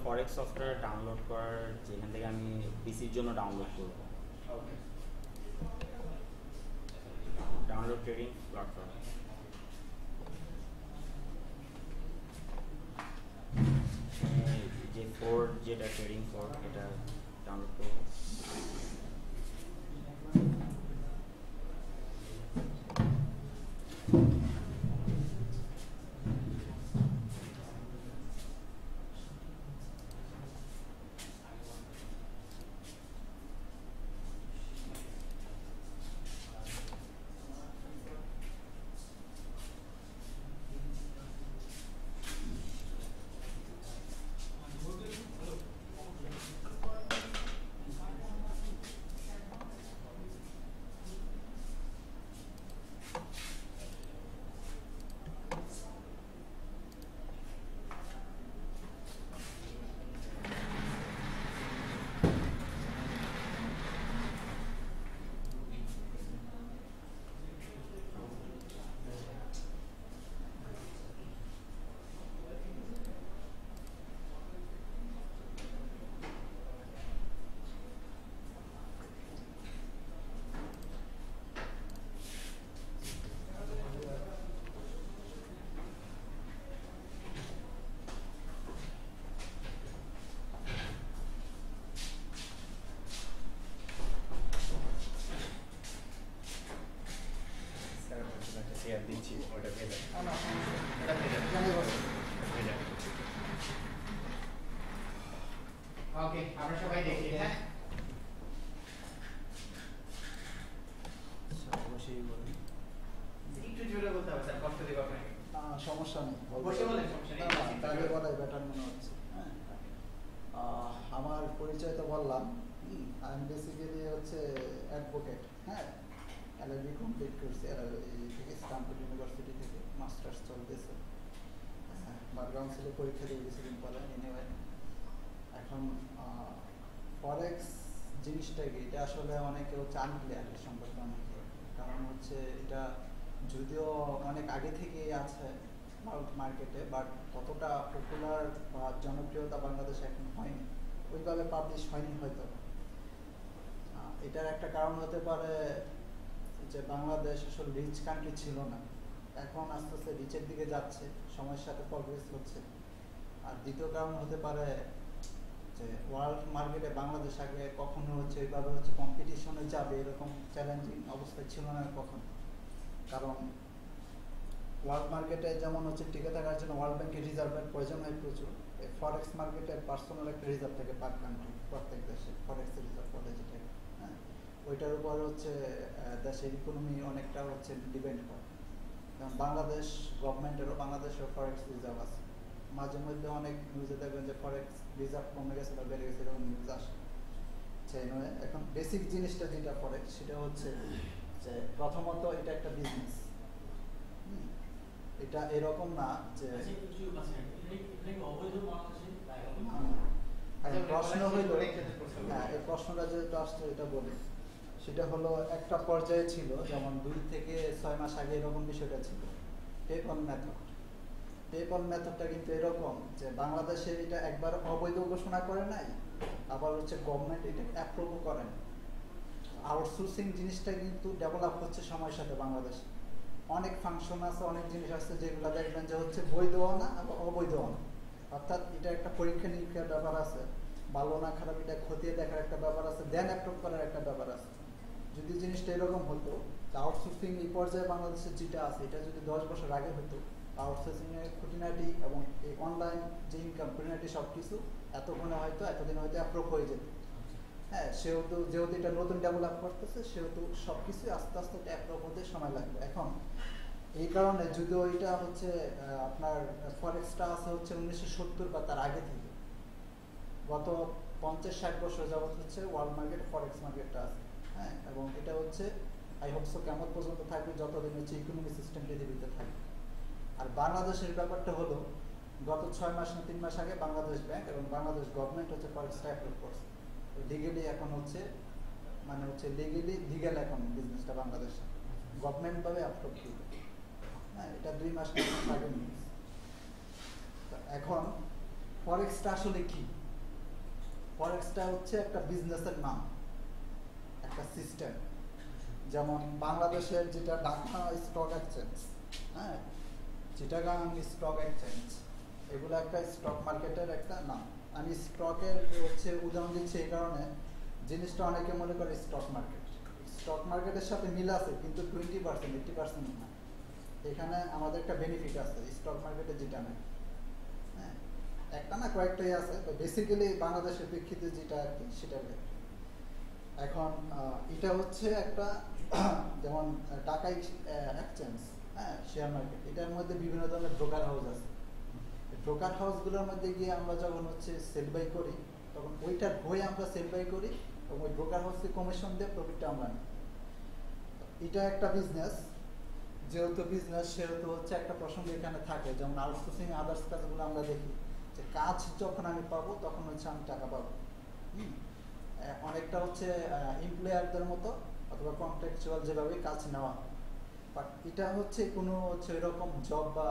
ফরেক্স software download করার যেখান থেকে আমি পিসির জন্য ডাউনলোড করব। ওকে, ডাউনলোড ট্রেডিং প্ল্যাটফর্ম। যে ফোর্ড যেটা ট্রেডিং ফোর্ড এটা ডাউনলোড করব। শেয়ার দিচ্ছি, ওটা ভেজা ওকে, আমরা সবাই দেখি। হ্যাঁ, একটু জোরে বলতে হবে স্যার, কষ্ট দেব আপনাকে। সমস্যা নেই, বসে বলেন, সমস্যা নেই। তাহলে বলাই বেটার মনে হচ্ছে। হ্যাঁ, আমার পরিচয় তো বললাম। আমি বেসিক্যালি হচ্ছে অ্যাডভোকেট। হ্যাঁ, এলএলবি কমপ্লিট করছি এলএলবি থেকে, স্ট্যানফোর্ড ইউনিভার্সিটি থেকে মাস্টার্স চলতেছে। বার কাউন্সিলে পরীক্ষা দিয়ে কিছুদিন পরে এনিওয়ে। এখন ফরেক্স জিনিসটা কি, এটা আসলে অনেকে হচ্ছে আনক্লিয়ার এর সম্পর্কে অনেকে, কারণ হচ্ছে এটা যদিও অনেক আগে থেকেই আছে ভারত মার্কেটে, বাট ততটা পপুলার বা জনপ্রিয়তা বাংলাদেশে এখন হয়নি, ওইভাবে পাবলিশ হয়নি হয়তো। এটার একটা কারণ হতে পারে যে বাংলাদেশ আসলে রিচ কান্ট্রি ছিল না, এখন আস্তে আস্তে রিচের দিকে যাচ্ছে, সময়ের সাথে প্রগ্রেস হচ্ছে। আর দ্বিতীয় কারণ হতে পারে যে ওয়ার্ল্ড মার্কেটে বাংলাদেশ আগে কখনো হচ্ছে এইভাবে হচ্ছে কম্পিটিশনে যাবে এরকম চ্যালেঞ্জিং অবস্থায় ছিল না কখনো। কারণ ওয়ার্ল্ড মার্কেটে যেমন হচ্ছে টিকে থাকার জন্য ওয়ার্ল্ড ব্যাংকের রিজার্ভের প্রয়োজন হয় প্রচুর, ফরেক্স মার্কেটে পার্সোনাল একটা রিজার্ভ থাকে পার কান্ট্রি, প্রত্যেক দেশে ফরেক্স রিজার্ভ বলে যেটাকে। হ্যাঁ, ওইটার উপর হচ্ছে দেশের ইকোনমি অনেকটা হচ্ছে ডিপেন্ড করে। যেমন বাংলাদেশ গভর্নমেন্টেরও বাংলাদেশের ফরেক্স রিজার্ভ আছে, মাঝে মধ্যে অনেক নিউজে দেখবেন যে ফরেক্স রিজার্ভ কমে গেছে বা বেড়ে গেছে এরকম নিউজ আসে। সেই নয়, এখন বেসিক জিনিসটা যেটা ফরেক্স সেটা হচ্ছে যে প্রথমত এটা একটা বিজনেস। এটা এরকম না যে প্রশ্ন হইল, হ্যাঁ এই প্রশ্নটা যেটা আসছে এটা বলি, সেটা হলো একটা পর্যায়ে ছিল, যেমন 2 থেকে 6 মাস আগে এরকম বিষয়টা ছিল পেপল মেথড। পেপল মেথডটা কিন্তু এরকম যে বাংলাদেশে এটা একবার অবৈধ ঘোষণা করে নাই, আবার হচ্ছে গভর্নমেন্ট এটা অ্যাপ্রুভও করেন। আউটসোর্সিং জিনিসটা কিন্তু ডেভেলপ হচ্ছে সময়ের সাথে বাংলাদেশে। অনেক ফাংশন আছে, অনেক জিনিস আছে যেগুলো দেখবেন যে হচ্ছে বৈধও না আবার অবৈধও না, অর্থাৎ এটা একটা পরীক্ষা নিরীক্ষার ব্যাপার আছে, ভালো না খারাপ এটা খতিয়ে দেখার একটা ব্যাপার আছে, দেন অ্যাপ্রুভ করার একটা ব্যাপার আছে। যদি জিনিসটা এরকম হতো, আউটসোর্সিং এই পর্যায়ে বাংলাদেশে যেটা আছে এটা যদি 10 বছর আগে হতো, আউটসোর্সিং এর খুঁটিনাটি এবং এই অনলাইন যে ইনকাম খুঁটিনাটি সব কিছু এতক্ষণে হয়তো এতদিন হয়তো অ্যাপ্রুভ হয়ে যেত। হ্যাঁ, সেহেতু যেহেতু এটা নতুন ডেভেলপ করতেছে সেহেতু সব কিছুই আস্তে আস্তে এটা অ্যাপ্রুভ হতে সময় লাগবে। এখন এই কারণে যদিও এটা হচ্ছে আপনার ফরেক্সটা আছে হচ্ছে 1970 বা তার আগে থেকে, গত 50-60 বছর যাবত হচ্ছে ওয়ার্ল্ড মার্কেট ফরেক্স মার্কেটটা আছে। হ্যাঁ, এবং এটা হচ্ছে আই হোপ সো কেমন পর্যন্ত থাকবে, যতদিন হচ্ছে ইকোনমি সিস্টেম পৃথিবীতে থাকবে। আর বাংলাদেশের ব্যাপারটা হলো গত 6 মাস না 3 মাস আগে বাংলাদেশ ব্যাংক এবং বাংলাদেশ গভর্নমেন্ট হচ্ছে ফরেক্সটা অ্যাপ্রুভ করছে লিগেলি। এখন হচ্ছে মানে হচ্ছে লিগ্যাল এখন বিজনেসটা বাংলাদেশে গভর্নমেন্ট ভাবে অ্যাপ্রুভ করবে। হ্যাঁ, এটা 2 মাস আগে নিউজ। এখন ফরেক্সটা আসলে কি? ফরেক্সটা হচ্ছে একটা বিজনেসের নাম, একটা সিস্টেম। যেমন বাংলাদেশের যেটা ঢাকা স্টক এক্সচেঞ্জ, হ্যাঁ, চিটাগাং স্টক এক্সচেঞ্জ, এগুলো একটা স্টক মার্কেটের একটা নাম। আমি স্টকের হচ্ছে উদাহরণ দিচ্ছি এই কারণে, জিনিসটা অনেকে মনে করে স্টক মার্কেট, স্টক মার্কেটের সাথে মিল আছে কিন্তু 20% 80% না। এখানে আমাদের একটা বেনিফিট আছে স্টক মার্কেটে যেটা নেই, হ্যাঁ, একটা না কয়েকটাই আছে, তো বেসিক্যালি বাংলাদেশের প্রেক্ষিতে যেটা আর কি সেটা। এখন এটা হচ্ছে একটা যেমন টাকা এক্সচেঞ্জ, হ্যাঁ, শেয়ার মার্কেট, এটার মধ্যে বিভিন্ন ধরনের ব্রোকার হাউস আছে। ব্রোকার হাউসগুলোর মধ্যে গিয়ে আমরা যখন হচ্ছে সেল বাই করি, তখন ওইটার হয়ে আমরা সেল বাই করি এবং ওই ব্রোকার হাউসকে কমিশন দিয়ে প্রফিটটা আমরা নিই। এটা একটা বিজনেস, যেহেতু বিজনেস সেহেতু হচ্ছে একটা প্রসঙ্গ এখানে থাকে, যেমন আউটসোর্সিং আদার্স কাজগুলো আমরা দেখি যে কাজ যখন আমি পাবো তখন হচ্ছে আমি টাকা পাবো। অনেকটা হচ্ছে এমপ্লয়ারদের মতো অথবা কন্ট্রাকচুয়াল যেভাবে কাজ নেওয়া, বাট এটা হচ্ছে কোনো হচ্ছে এরকম জব বা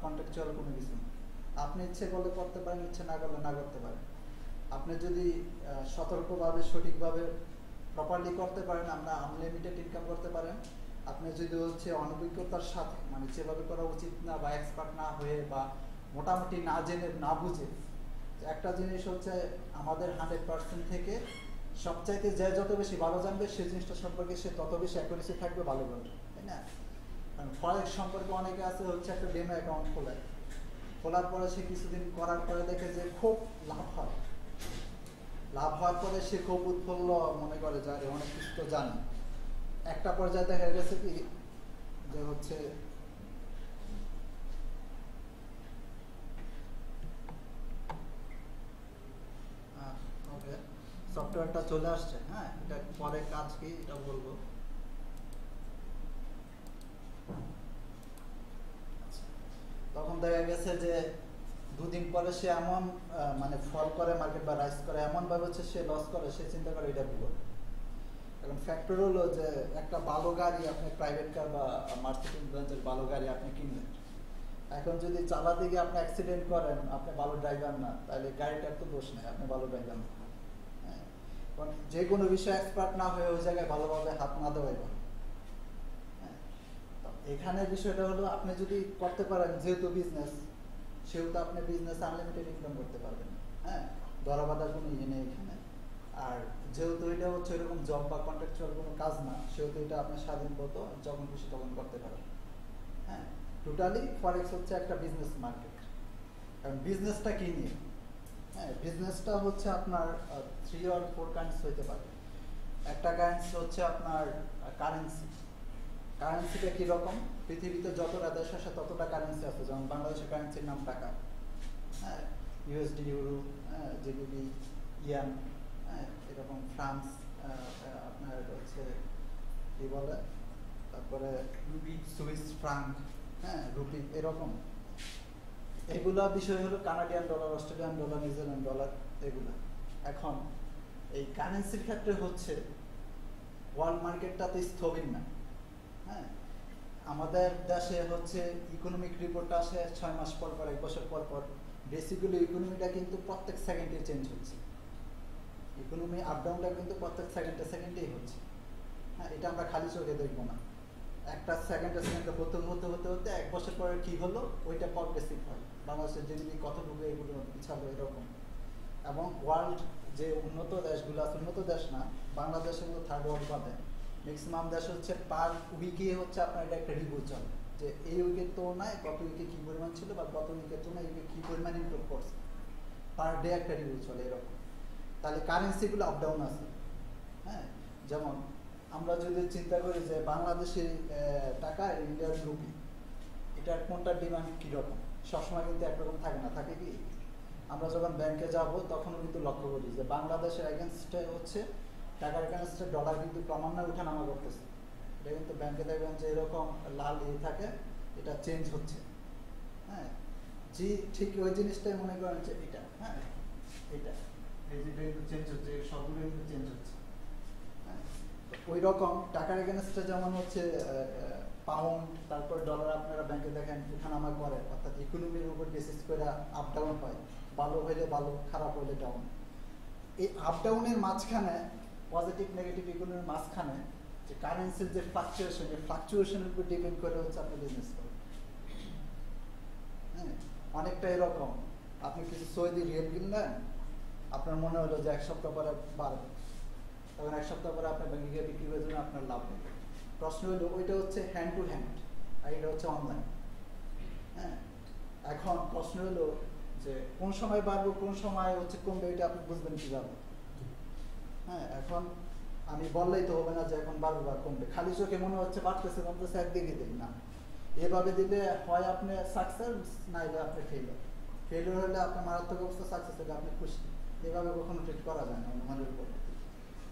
কন্ট্রাকচুয়াল কোনো কিছু না। আপনি ইচ্ছে করলে করতে পারেন, ইচ্ছে না করলে না করতে পারেন। আপনি যদি সতর্কভাবে সঠিকভাবে প্রপারলি করতে পারেন, আপনার আনলিমিটেড ইনকাম করতে পারেন। আপনি যদি হচ্ছে অনভিজ্ঞতার সাথে, মানে যেভাবে করা উচিত না বা এক্সপার্ট না হয়ে বা মোটামুটি না জেনে না বুঝে, একটা জিনিস হচ্ছে আমাদের 100% থেকে সবচাইতে যে যত বেশি ভালো জানবে সেই জিনিসটা সম্পর্কে সে তত বেশি অ্যাকুরেসি থাকবে ভালো করবে, তাই না? কারণ ফরেক্স সম্পর্কে অনেকে আছে হচ্ছে একটা ডেমো অ্যাকাউন্ট খোলার পরে সে কিছুদিন করার পরে দেখে যে খুব লাভ হয়, লাভ হওয়ার পরে সে খুব উৎফুল্ল মনে করে যে আরে অনেক কিছু তো জানি। একটা পর্যায়ে দেখা গেছে কি যে হচ্ছে সফটওয়্যারটা চলে আসছে, হ্যাঁ, এটা পরে কাজ কি এটা বলবো। তখন দেখা গেছে যে দুদিন পরে সে এমন মানে ফল করে মার্কেট বা রাইজ করে এমন ভাবে হচ্ছে সে লস করে, সে চিন্তা করে এটা ভুল। এখন ফ্যাক্টর হলো যে একটা ভালো গাড়ি আপনি প্রাইভেট কার বা মার্সিডিজ বেঞ্জের ভালো গাড়ি আপনি কিনলেন, এখন যদি চালাতে গিয়ে আপনি অ্যাক্সিডেন্ট করেন, আপনি ভালো ড্রাইভার না, তাহলে গাড়িটার তো দোষ নেই, আপনি ভালো ড্রাইভার না। যে কোনো বিষয়ে এক্সপার্ট না হয়ে ওই জায়গায় ভালোভাবে হাত না দেওয়াই ভালো। এখানে বিষয়টা হলো আপনি যদি করতে পারেন, যেহেতু বিজনেস সেহেতু আপনি বিজনেস আনলিমিটেড ইনকাম করতে পারবেন, হ্যাঁ, ধরা বাঁধার কোনো ইয়ে নেই এখানে। আর যেহেতু এটা হচ্ছে এরকম জব বা কন্ট্রাকচুয়াল কোনো কাজ না, সেহেতু এটা আপনি স্বাধীন মতো যখন খুশি তখন করতে পারেন। হ্যাঁ, টোটালি ফরেক্স হচ্ছে একটা বিজনেস মার্কেট। কারণ বিজনেসটা কি নিয়ে? হ্যাঁ, বিজনেসটা হচ্ছে আপনার 3 or 4 কাইন্ডস হইতে পারে। একটা কাইন্ডস হচ্ছে আপনার কারেন্সি। কারেন্সিটা কীরকম? পৃথিবীতে যতটা দেশ আছে ততটা কারেন্সি আছে, যেমন বাংলাদেশের কারেন্সির নাম টাকা, হ্যাঁ, ইউএসডি, ইউরো, হ্যাঁ, জিবিপি, ইয়ান, হ্যাঁ, এরকম ফ্রান্স, আপনার হচ্ছে কী বলে, তারপরে রুপি, সুইস ফ্রাঙ্ক, হ্যাঁ, রুপি, এরকম। এগুলা বিষয় হলো Canadian dollar, Australian dollar, New Zealand dollar, এগুলা। এখন এই কারেন্সির ক্ষেত্রে হচ্ছে ওয়ার্ল্ড মার্কেটটা তো স্থবির না, হ্যাঁ, আমাদের দেশে হচ্ছে ইকোনমিক রিপোর্ট আসে 6 মাস পর পর, 1 বছর পর পর। বেসিক্যালি ইকোনমিটা কিন্তু প্রত্যেক সেকেন্ডে চেঞ্জ হচ্ছে, ইকোনমি আপ ডাউনটা কিন্তু প্রত্যেক সেকেন্ডেই হচ্ছে, হ্যাঁ, এটা আমরা খালি চোখে দেখবো না। একটা সেকেন্ডে হতে হতে হতে হতে 1 বছর পরে কি হলো ওইটা প্রগ্রেসিভ হয়, বাংলাদেশের জিডিপি কতটুকু এগুলো পিছালো এরকম। এবং ওয়ার্ল্ড যে উন্নত দেশগুলো আছে, উন্নত দেশ না, বাংলাদেশের মতো থার্ড ওয়ার্ল্ড বাদে ম্যাক্সিমাম দেশ হচ্ছে পার উইকে হচ্ছে আপনার এটা একটা রিভিউ চলে যে এই উইকের তুলনায় গত উইকে কী পরিমাণ ছিল বা গত উইকের তুলনায় এই উইকে কী পরিমাণ ইমপ্রুভ করছে, পার ডে একটা রিভিউ চলে এরকম। তাহলে কারেন্সিগুলো আপ ডাউন আছে, হ্যাঁ, যেমন আমরা যদি চিন্তা করি যে বাংলাদেশি টাকা, ইন্ডিয়ান রুপি, এটার কোনটার ডিমান্ড কীরকম, সবসময় কিন্তু একরকম থাকে না, থাকে কি? আমরা যখন ব্যাংকে যাব তখনও কিন্তু লক্ষ্য করি যে বাংলাদেশের এগেনস্টে হচ্ছে টাকার এগেনস্টে ডলার কিন্তু ক্রমান্বয়ে ওঠানামা করতেছে। এটা কিন্তু ব্যাংকে দেখবেন যে এরকম লাল ইয়ে থাকে, এটা চেঞ্জ হচ্ছে, হ্যাঁ, জি, ঠিক ওই জিনিসটাই মনে করেন যে এটা, হ্যাঁ, এটা এই যেটা কিন্তু চেঞ্জ হচ্ছে, সবগুলো কিন্তু চেঞ্জ হচ্ছে, হ্যাঁ। ওই রকম টাকার এগেনস্টে যেমন হচ্ছে পাউন্ড তারপর ডলার আপনারা ব্যাংকে দেখেন উঠানামা করে, অর্থাৎ ইকোনমির উপর বেসিস করে আপ ডাউন হয়, ভালো হইলে ভালো, খারাপ হইলে ডাউন। এই আপ ডাউনের মাঝখানে, পজিটিভ নেগেটিভ ইকোনমির মাঝখানে যে কারেন্সির যে ফ্লাকচুয়েশন, এই ফ্লাকচুয়েশনের উপর ডিপেন্ড করে হচ্ছে আপনি বিজনেস করেন। হ্যাঁ, অনেকটা এরকম, আপনি কিছু সৌদি রিয়েল কিনলেন, আপনার মনে হলো যে এক সপ্তাহ পরে বাড়বে, তখন এক সপ্তাহ পরে আপনার ব্যাংকে গিয়ে বিক্রি করে দেবেন, আপনার লাভ হবে। প্রশ্ন হলো ওইটা হচ্ছে হ্যান্ড টু হ্যান্ড, আর এটা হচ্ছে অনলাইন। হ্যাঁ, এখন প্রশ্ন হলো যে কোন সময় বাড়বো কোন সময় হচ্ছে কমবে, এটা আপনি বুঝবেন কিভাবে? হ্যাঁ, এখন আমি বললেই তো হবে না যে এখন বাড়বে বা কমবে, খালি চোখে মনে হচ্ছে বাড়তেছে কমতেছে একদিকে দিন না, এভাবে দিলে হয় আপনি সাকসেস, নাইলে আপনি ফেলিওর। ফেলিওর হলে আপনার মারাত্মক অবস্থা, সাকসেস হলে আপনি খুশি। এভাবে কখনো ট্রিট করা যায় না অনুমানের উপর।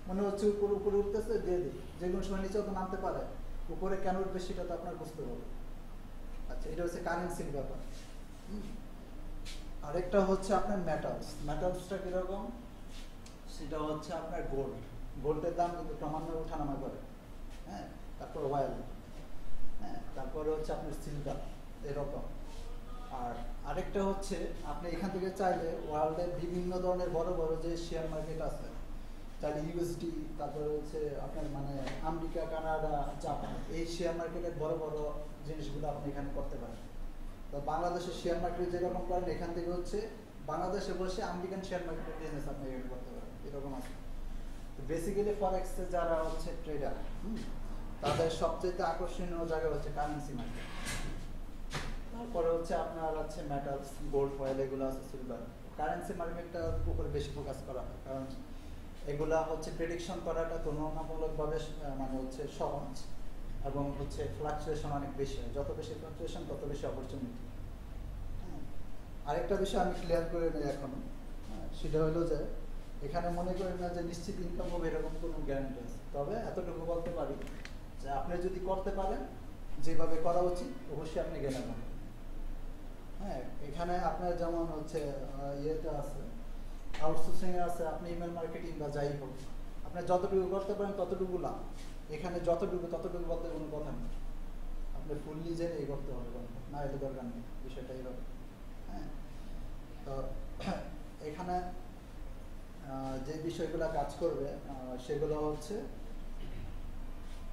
মনে হচ্ছে উপরে উপরে উঠতেছে, দিয়ে দিই, যে কোনো সময় নিচেও তো নামতে পারে, উপরে কেন উঠবে সেটা তো আপনার বুঝতে হবে। আচ্ছা, এটা হচ্ছে কারেন্সির ব্যাপার। আরেকটা হচ্ছে আপনার মেটালস। মেটালসটা কিরকম? সেটা হচ্ছে আপনার গোল্ড। গোল্ডের দাম কিন্তু ক্রমান্বয়ে ওঠানামা করে। হ্যাঁ, তারপর অয়েল, হ্যাঁ, তারপরে হচ্ছে আপনার সিলভার, এরকম। আর আরেকটা হচ্ছে আপনি এখান থেকে চাইলে ওয়ার্ল্ডের বিভিন্ন ধরনের বড় বড় যে শেয়ার মার্কেট আছে, চাইলে ইউএসডি, তারপরে হচ্ছে আপনার মানে আমেরিকা, কানাডা, জাপান, এই শেয়ার মার্কেটের বড় বড় জিনিসগুলো আপনি এখানে করতে পারেন। তো বাংলাদেশের শেয়ার মার্কেট যেরকম করেন, এখান থেকে হচ্ছে বাংলাদেশে বসে আমেরিকান শেয়ার মার্কেটের বিজনেস আপনি এখানে করতে পারেন, এরকম আছে। তো বেসিক্যালি ফরেক্সে যারা হচ্ছে ট্রেডার, তাদের সবচেয়ে আকর্ষণীয় জায়গা হচ্ছে কারেন্সি মার্কেট। তারপরে হচ্ছে আপনার হচ্ছে মেটালস, গোল্ড, অয়েল, এগুলো আছে, সিলভার। কারেন্সি মার্কেটটার উপরে বেশি ফোকাস করা হয়, কারণ এগুলা হচ্ছে প্রেডিকশন করাটা তুলনামূলকভাবে মানে হচ্ছে সহজ, এবং হচ্ছে ফ্লাকচুয়েশন অনেক বেশি হয়। যত বেশি ফ্লাকচুয়েশন তত বেশি অপরচুনিটি। আরেকটা বিষয় আমি ক্লিয়ার করে নিই এখন, সেটা হলো যে এখানে মনে করেন না যে নিশ্চিত ইনকাম হবে এরকম কোনো গ্যারান্টি আছে, তবে এতটুকু বলতে পারি যে আপনি যদি করতে পারেন যেভাবে করা উচিত, অবশ্যই আপনি গেলে পাবেন। হ্যাঁ, এখানে আপনার যেমন হচ্ছে ইয়েতে আছে, আউটসোর্সিং এ আছে, আপনি ইমেল মার্কেটিং বা যাই হোক, আপনি যতটুকু করতে পারেন ততটুকু লাভ। এখানে যতটুকু ততটুকু বলতে কোনো কথা নেই, আপনি ফুললি জেনে এই করতে হবে, না এলে দরকার নেই, বিষয়টা এইরকম। হ্যাঁ, তো এখানে যে বিষয়গুলো কাজ করবে সেগুলো হচ্ছে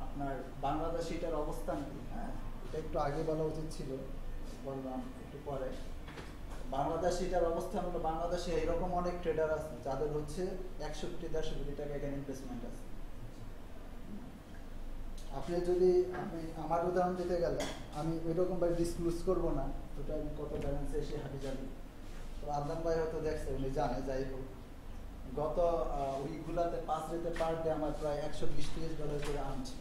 আপনার বাংলাদেশে এটার অবস্থান কি। হ্যাঁ, এটা একটু আগে বলা উচিত ছিল, বললাম একটু পরে। বাংলাদেশে এটার অবস্থান হলো, বাংলাদেশে এইরকম অনেক ট্রেডার আছে যাদের হচ্ছে 100 কোটি 150 কোটি টাকা এখানে ইনভেস্টমেন্ট আছে। আপনি যদি আমার উদাহরণ দিতে গেলে, আমি ওইরকম ভাবে ডিসক্লোজ করবো না ওটা আমি কত ব্যালেন্সে এসে হাঁটি যাবি। তো আদনান ভাই হয়তো দেখছে, উনি জানে, যাই হোক, গত উইকগুলাতে 5 রেতে পার ডে আমার প্রায় $120 করে আনছে।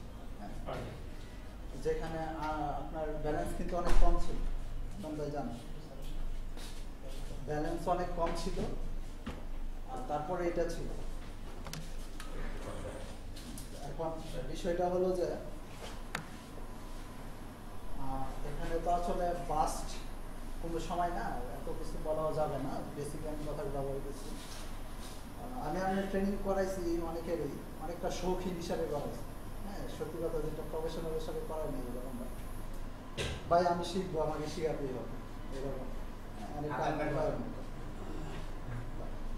যেখানে আপনার ব্যালেন্স কিন্তু অনেক কম ছিল, আদনান ভাই জানে, ব্যালেন্স অনেক কম ছিল, আর তারপরে এটা ছিল। এখন বিষয়টা হলো যে এখানে তো আসলে বাস্ট কোনো সময় না, এত কিছু বলাও যাবে না, বেসিক আমি কথাগুলো ব্যবহার করছি। আমি ট্রেনিং করাইছি অনেকেরই, অনেকটা শৌখিন হিসাবে করাইছি। হ্যাঁ, সত্যি কথা যেটা প্রফেশনাল হিসাবে করাই নেই এরকম ভাই, আমি শিখবো, আমাকে শিখাতেই হবে এরকম।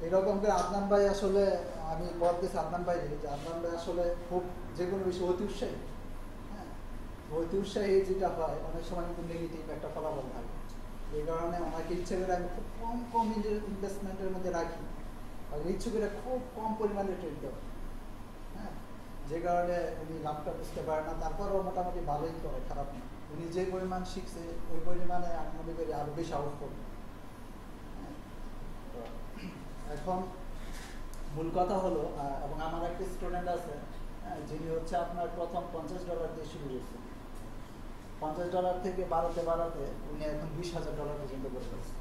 এরকম করে আদনান ভাই আসলে, আমি বলতেছি আদনান ভাই যে আদনান ভাই আসলে খুব যে কোনো বিষয় অতি উৎসাহী। হ্যাঁ, অতি উৎসাহী যেটা হয় অনেক সময় কিন্তু নেগেটিভ একটা ফলাফল থাকে। এই কারণে ওনাকে ইচ্ছে করে আমি খুব কম ইনভেস্টমেন্টের মধ্যে রাখি, আর ইচ্ছে করে খুব কম পরিমাণে ট্রেড দেওয়া। হ্যাঁ, যে কারণে উনি লাভটা বুঝতে পারে না, তারপরও মোটামুটি ভালোই করে, খারাপ না। উনি যে পরিমাণ শিখছে ওই পরিমাণে আমি মনে করি আরো বেশি আউট করবে। এখন মূল কথা হলো, এবং আমার একটা স্টুডেন্ট আছে যিনি হচ্ছে আপনার প্রথম $50 দিয়ে শুরু করেছে, $50 থেকে বাড়াতে উনি এখন $20,000 পর্যন্ত করে ফেলছে।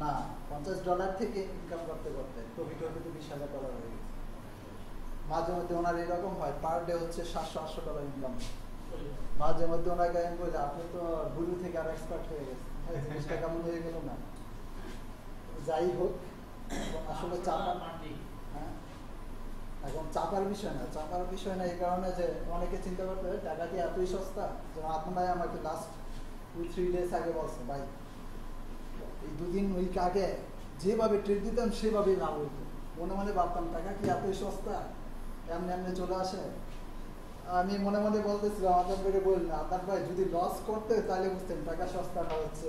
না, $50 থেকে ইনকাম করতে প্রফিট হতে তো $20,000 হয়ে গেছে। মাঝে মধ্যে ওনার এরকম হয়, পার ডে হচ্ছে $700-800 ইনকাম। মাঝে মধ্যে ওনাকে আমি বলি, আপনি তো গুরু থেকে আর এক্সপার্ট হয়ে গেছে, জিনিসটা কেমন হয়ে গেল না। যাই হোক, আসলে চাপা, হ্যাঁ এখন চাপার বিষয় না এই কারণে যে অনেকে চিন্তা করতে হবে টাকা কি এতই সস্তা, যেমন আপনার আমাকে লাস্ট 2-3 days আগে বলছে ভাই এই 2-3 উইক আগে যেভাবে ট্রেড দিতাম সেভাবেই লাভ হইতো। মনে মনে ভাবতাম টাকা কি এতই সস্তা, এমনি এমনি চলে আসে। আমি মনে মনে বলতেছিলাম আদান ভাইকে বললেন, আদান ভাই যদি লস করতে তাহলে বুঝতেন টাকা সস্তাটা হচ্ছে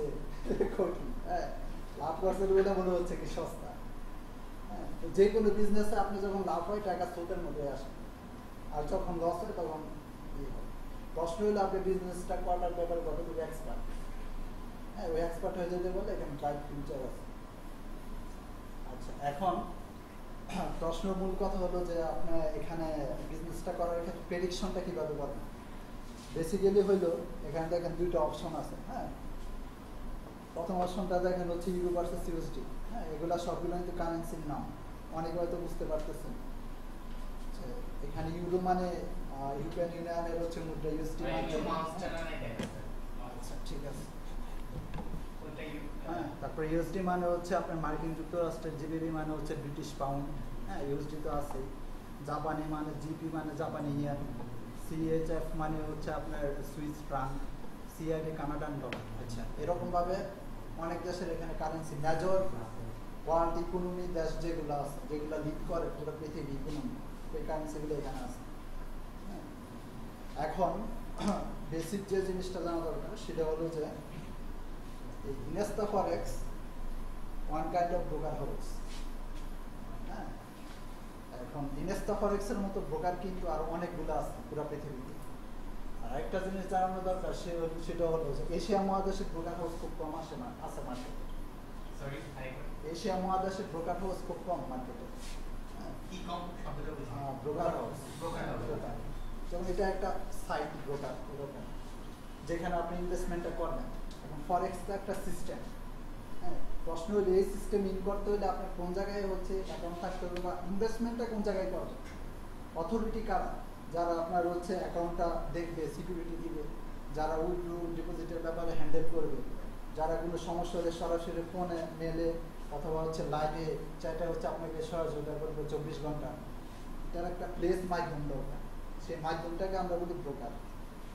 কঠিন। হ্যাঁ, লাভ করতে বলে মনে হচ্ছে কি সস্তা। হ্যাঁ, যে কোনো বিজনেসে আপনি যখন লাভ হয় টাকা স্রোতের মধ্যে আসে, আর যখন লস হয় তখন প্রশ্ন হলো আপনি বিজনেসটা করার ব্যাপারে কতটুকু এক্সপার্ট। হ্যাঁ, ওই এক্সপার্ট হয়ে যেতে বলে এখানে ব্রাইট ফিউচার আছে। আচ্ছা, এখন প্রশ্ন মূল কথা হলো যে আপনি এখানে বিজনেসটা করার ক্ষেত্রে প্রেডিকশনটা কিভাবে করবেন। বেসিক্যালি হইলো এখানে দেখেন দুইটা অপশন আছে। হ্যাঁ, প্রথম অপশনটা দেখেন হচ্ছে ইউরো ভার্সেস ইউএসডি। হ্যাঁ, এগুলা সবগুলো কিন্তু কারেন্সির নাম, অনেকে হয়তো বুঝতে পারতেছেন। এখানে ইউরো মানে ইউরোপিয়ান ইউনিয়নের হচ্ছে মুদ্রা, ইউএসডি আচ্ছা ঠিক আছে। হ্যাঁ, তারপরে ইউএসডি মানে হচ্ছে আপনার মার্কিন যুক্তরাষ্ট্রের, জিবিবি মানে হচ্ছে ব্রিটিশ পাউন্ড। হ্যাঁ, ইউএসডি তো আছে। জাপানি মানে জিপি মানে জাপানি ইয়েন, সিএইচএফ মানে হচ্ছে আপনার সুইস ফ্রাঙ্ক, সিআইডি কানাডান ডলার। আচ্ছা, এরকমভাবে অনেক দেশের এখানে কারেন্সি মেজর ওয়ার্ল্ড ইকোনমি দেশ যেগুলো আছে, যেগুলো লিড করে পুরো পৃথিবী ইকোনমি, এই কারেন্সিগুলো এখানে আছে। হ্যাঁ, এখন বেসিক যে জিনিসটা জানা দরকার সেটা হলো যে Insta forex one kind of broker house. হ্যাঁ, এখন ইনস্টা ফরেক্সের মতো ব্রোকার কিন্তু আরো অনেকগুলো আছে পুরো পৃথিবীতে। আর একটা জিনিস জানানো দরকার সেটা হলো যে এশিয়া মহাদেশের ব্রোকার হাউস খুব কম আছে মার্কেটে। এশিয়া মহাদেশের ব্রোকার হাউস খুব কম মার্কেটে। ব্রোকার হাউস, যেমন এটা একটা সাইট ব্রোকার এরকম, যেখানে আপনি ইনভেস্টমেন্টটা করবেন। এখন ফরেক্সটা একটা সিস্টেম। হ্যাঁ, প্রশ্ন হলো এই সিস্টেম ইন করতে হলে আপনার কোন জায়গায় হচ্ছে অ্যাকাউন্ট থাকতে হবে, বা ইনভেস্টমেন্টটা কোন জায়গায় করবে, অথরিটি কারা, যারা আপনার হচ্ছে অ্যাকাউন্টটা দেখবে, সিকিউরিটি দিবে, যারা উইথড্র ডিপোজিটের ব্যাপারে হ্যান্ডেল করবে, যারা কোনো সমস্যা হলে সরাসরি ফোনে মেলে অথবা হচ্ছে লাইভে চ্যাটে হচ্ছে আপনাকে সহযোগিতা করবে 24 ঘন্টা। এটার একটা প্লেস মাধ্যম দরকার, সেই মাধ্যমটাকে আমরা বলি ব্রোকার।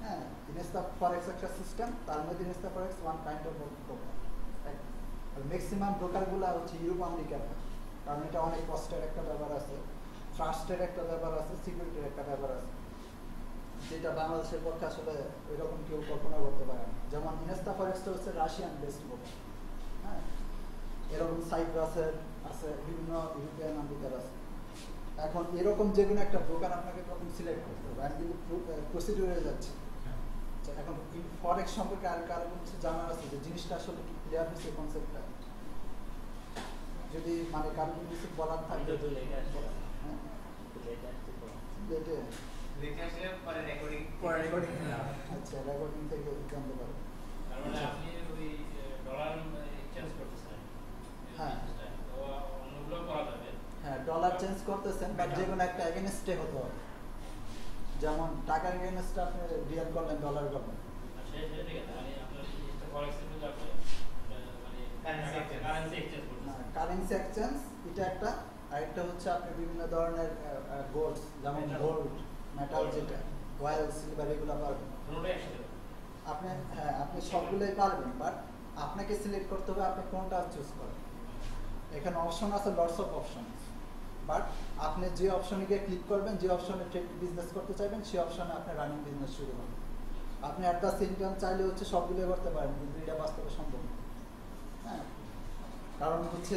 হ্যাঁ, ইনস্টা ফরেক্স একটা সিস্টেম, তার মধ্যে InstaForex one kind of broker. আর ম্যাক্সিমাম ব্রোকারগুলো হচ্ছে ইউরোপ আমেরিকার, কারণ এটা অনেক কষ্টের একটা ব্যাপার আছে, ট্রাস্টের একটা ব্যাপার আছে, সিকিউরিটির একটা ব্যাপার আছে, যেটা বাংলাদেশের পক্ষে আসলে ওইরকম কেউ কল্পনা করতে পারে না। যেমন ইনস্টা ফরেক্সটা হচ্ছে রাশিয়ান বেসড ব্রোকার। হ্যাঁ, এরকম সাইপ্রাসের আছে, বিভিন্ন ইউরোপিয়ান আমেরিকার আছে। এখন এরকম যে কোনো একটা ব্রোকার আপনাকে প্রথম সিলেক্ট করতে হবে। আমি কিন্তু প্রসিডিউরে যাচ্ছি। এখন ফরেক্স সম্পর্কে আর কারো কিছু জানার আছে যে জিনিসটা আসলে কি ক্লিয়ার হয়েছে কনসেপ্টটা, যদি মানে কারো কিছু বলার থাকে। আচ্ছা, রেকর্ডিং থেকে জানতে পারবো। হ্যাঁ হ্যাঁ, ডলার চেঞ্জ করতেছেন, বাট যে কোনো একটা এগেনস্টে হতে হবে। যেমন টাকার এগেনস্টে আপনি রিয়াল করলেন, ডলার করলেন, কারেন্সি এক্সচেঞ্জ এটা একটা। আরেকটা হচ্ছে আপনি বিভিন্ন ধরনের গোল্ড, যেমন গোল্ড, মেটাল, যেটা অয়েল, সিলভার, এগুলো পারবেন আপনি। হ্যাঁ, আপনি সবগুলোই পারবেন, বাট আপনাকে সিলেক্ট করতে হবে আপনি কোনটা চুজ করেন। এখানে অপশন আছে, লটস অফ অপশন, বাট আপনি যে অপশনে গিয়ে ক্লিক করবেন, যে অপশনে ট্রেড বিজনেস করতে চাইবেন, সেই অপশনে আপনি রানিং বিজনেস শুরু করবেন। আপনি অ্যাট দ্য সেম টাইম চাইলে হচ্ছে সবগুলো করতে পারেন, কিন্তু এটা বাস্তবে সম্ভব না। হ্যাঁ, কারণ হচ্ছে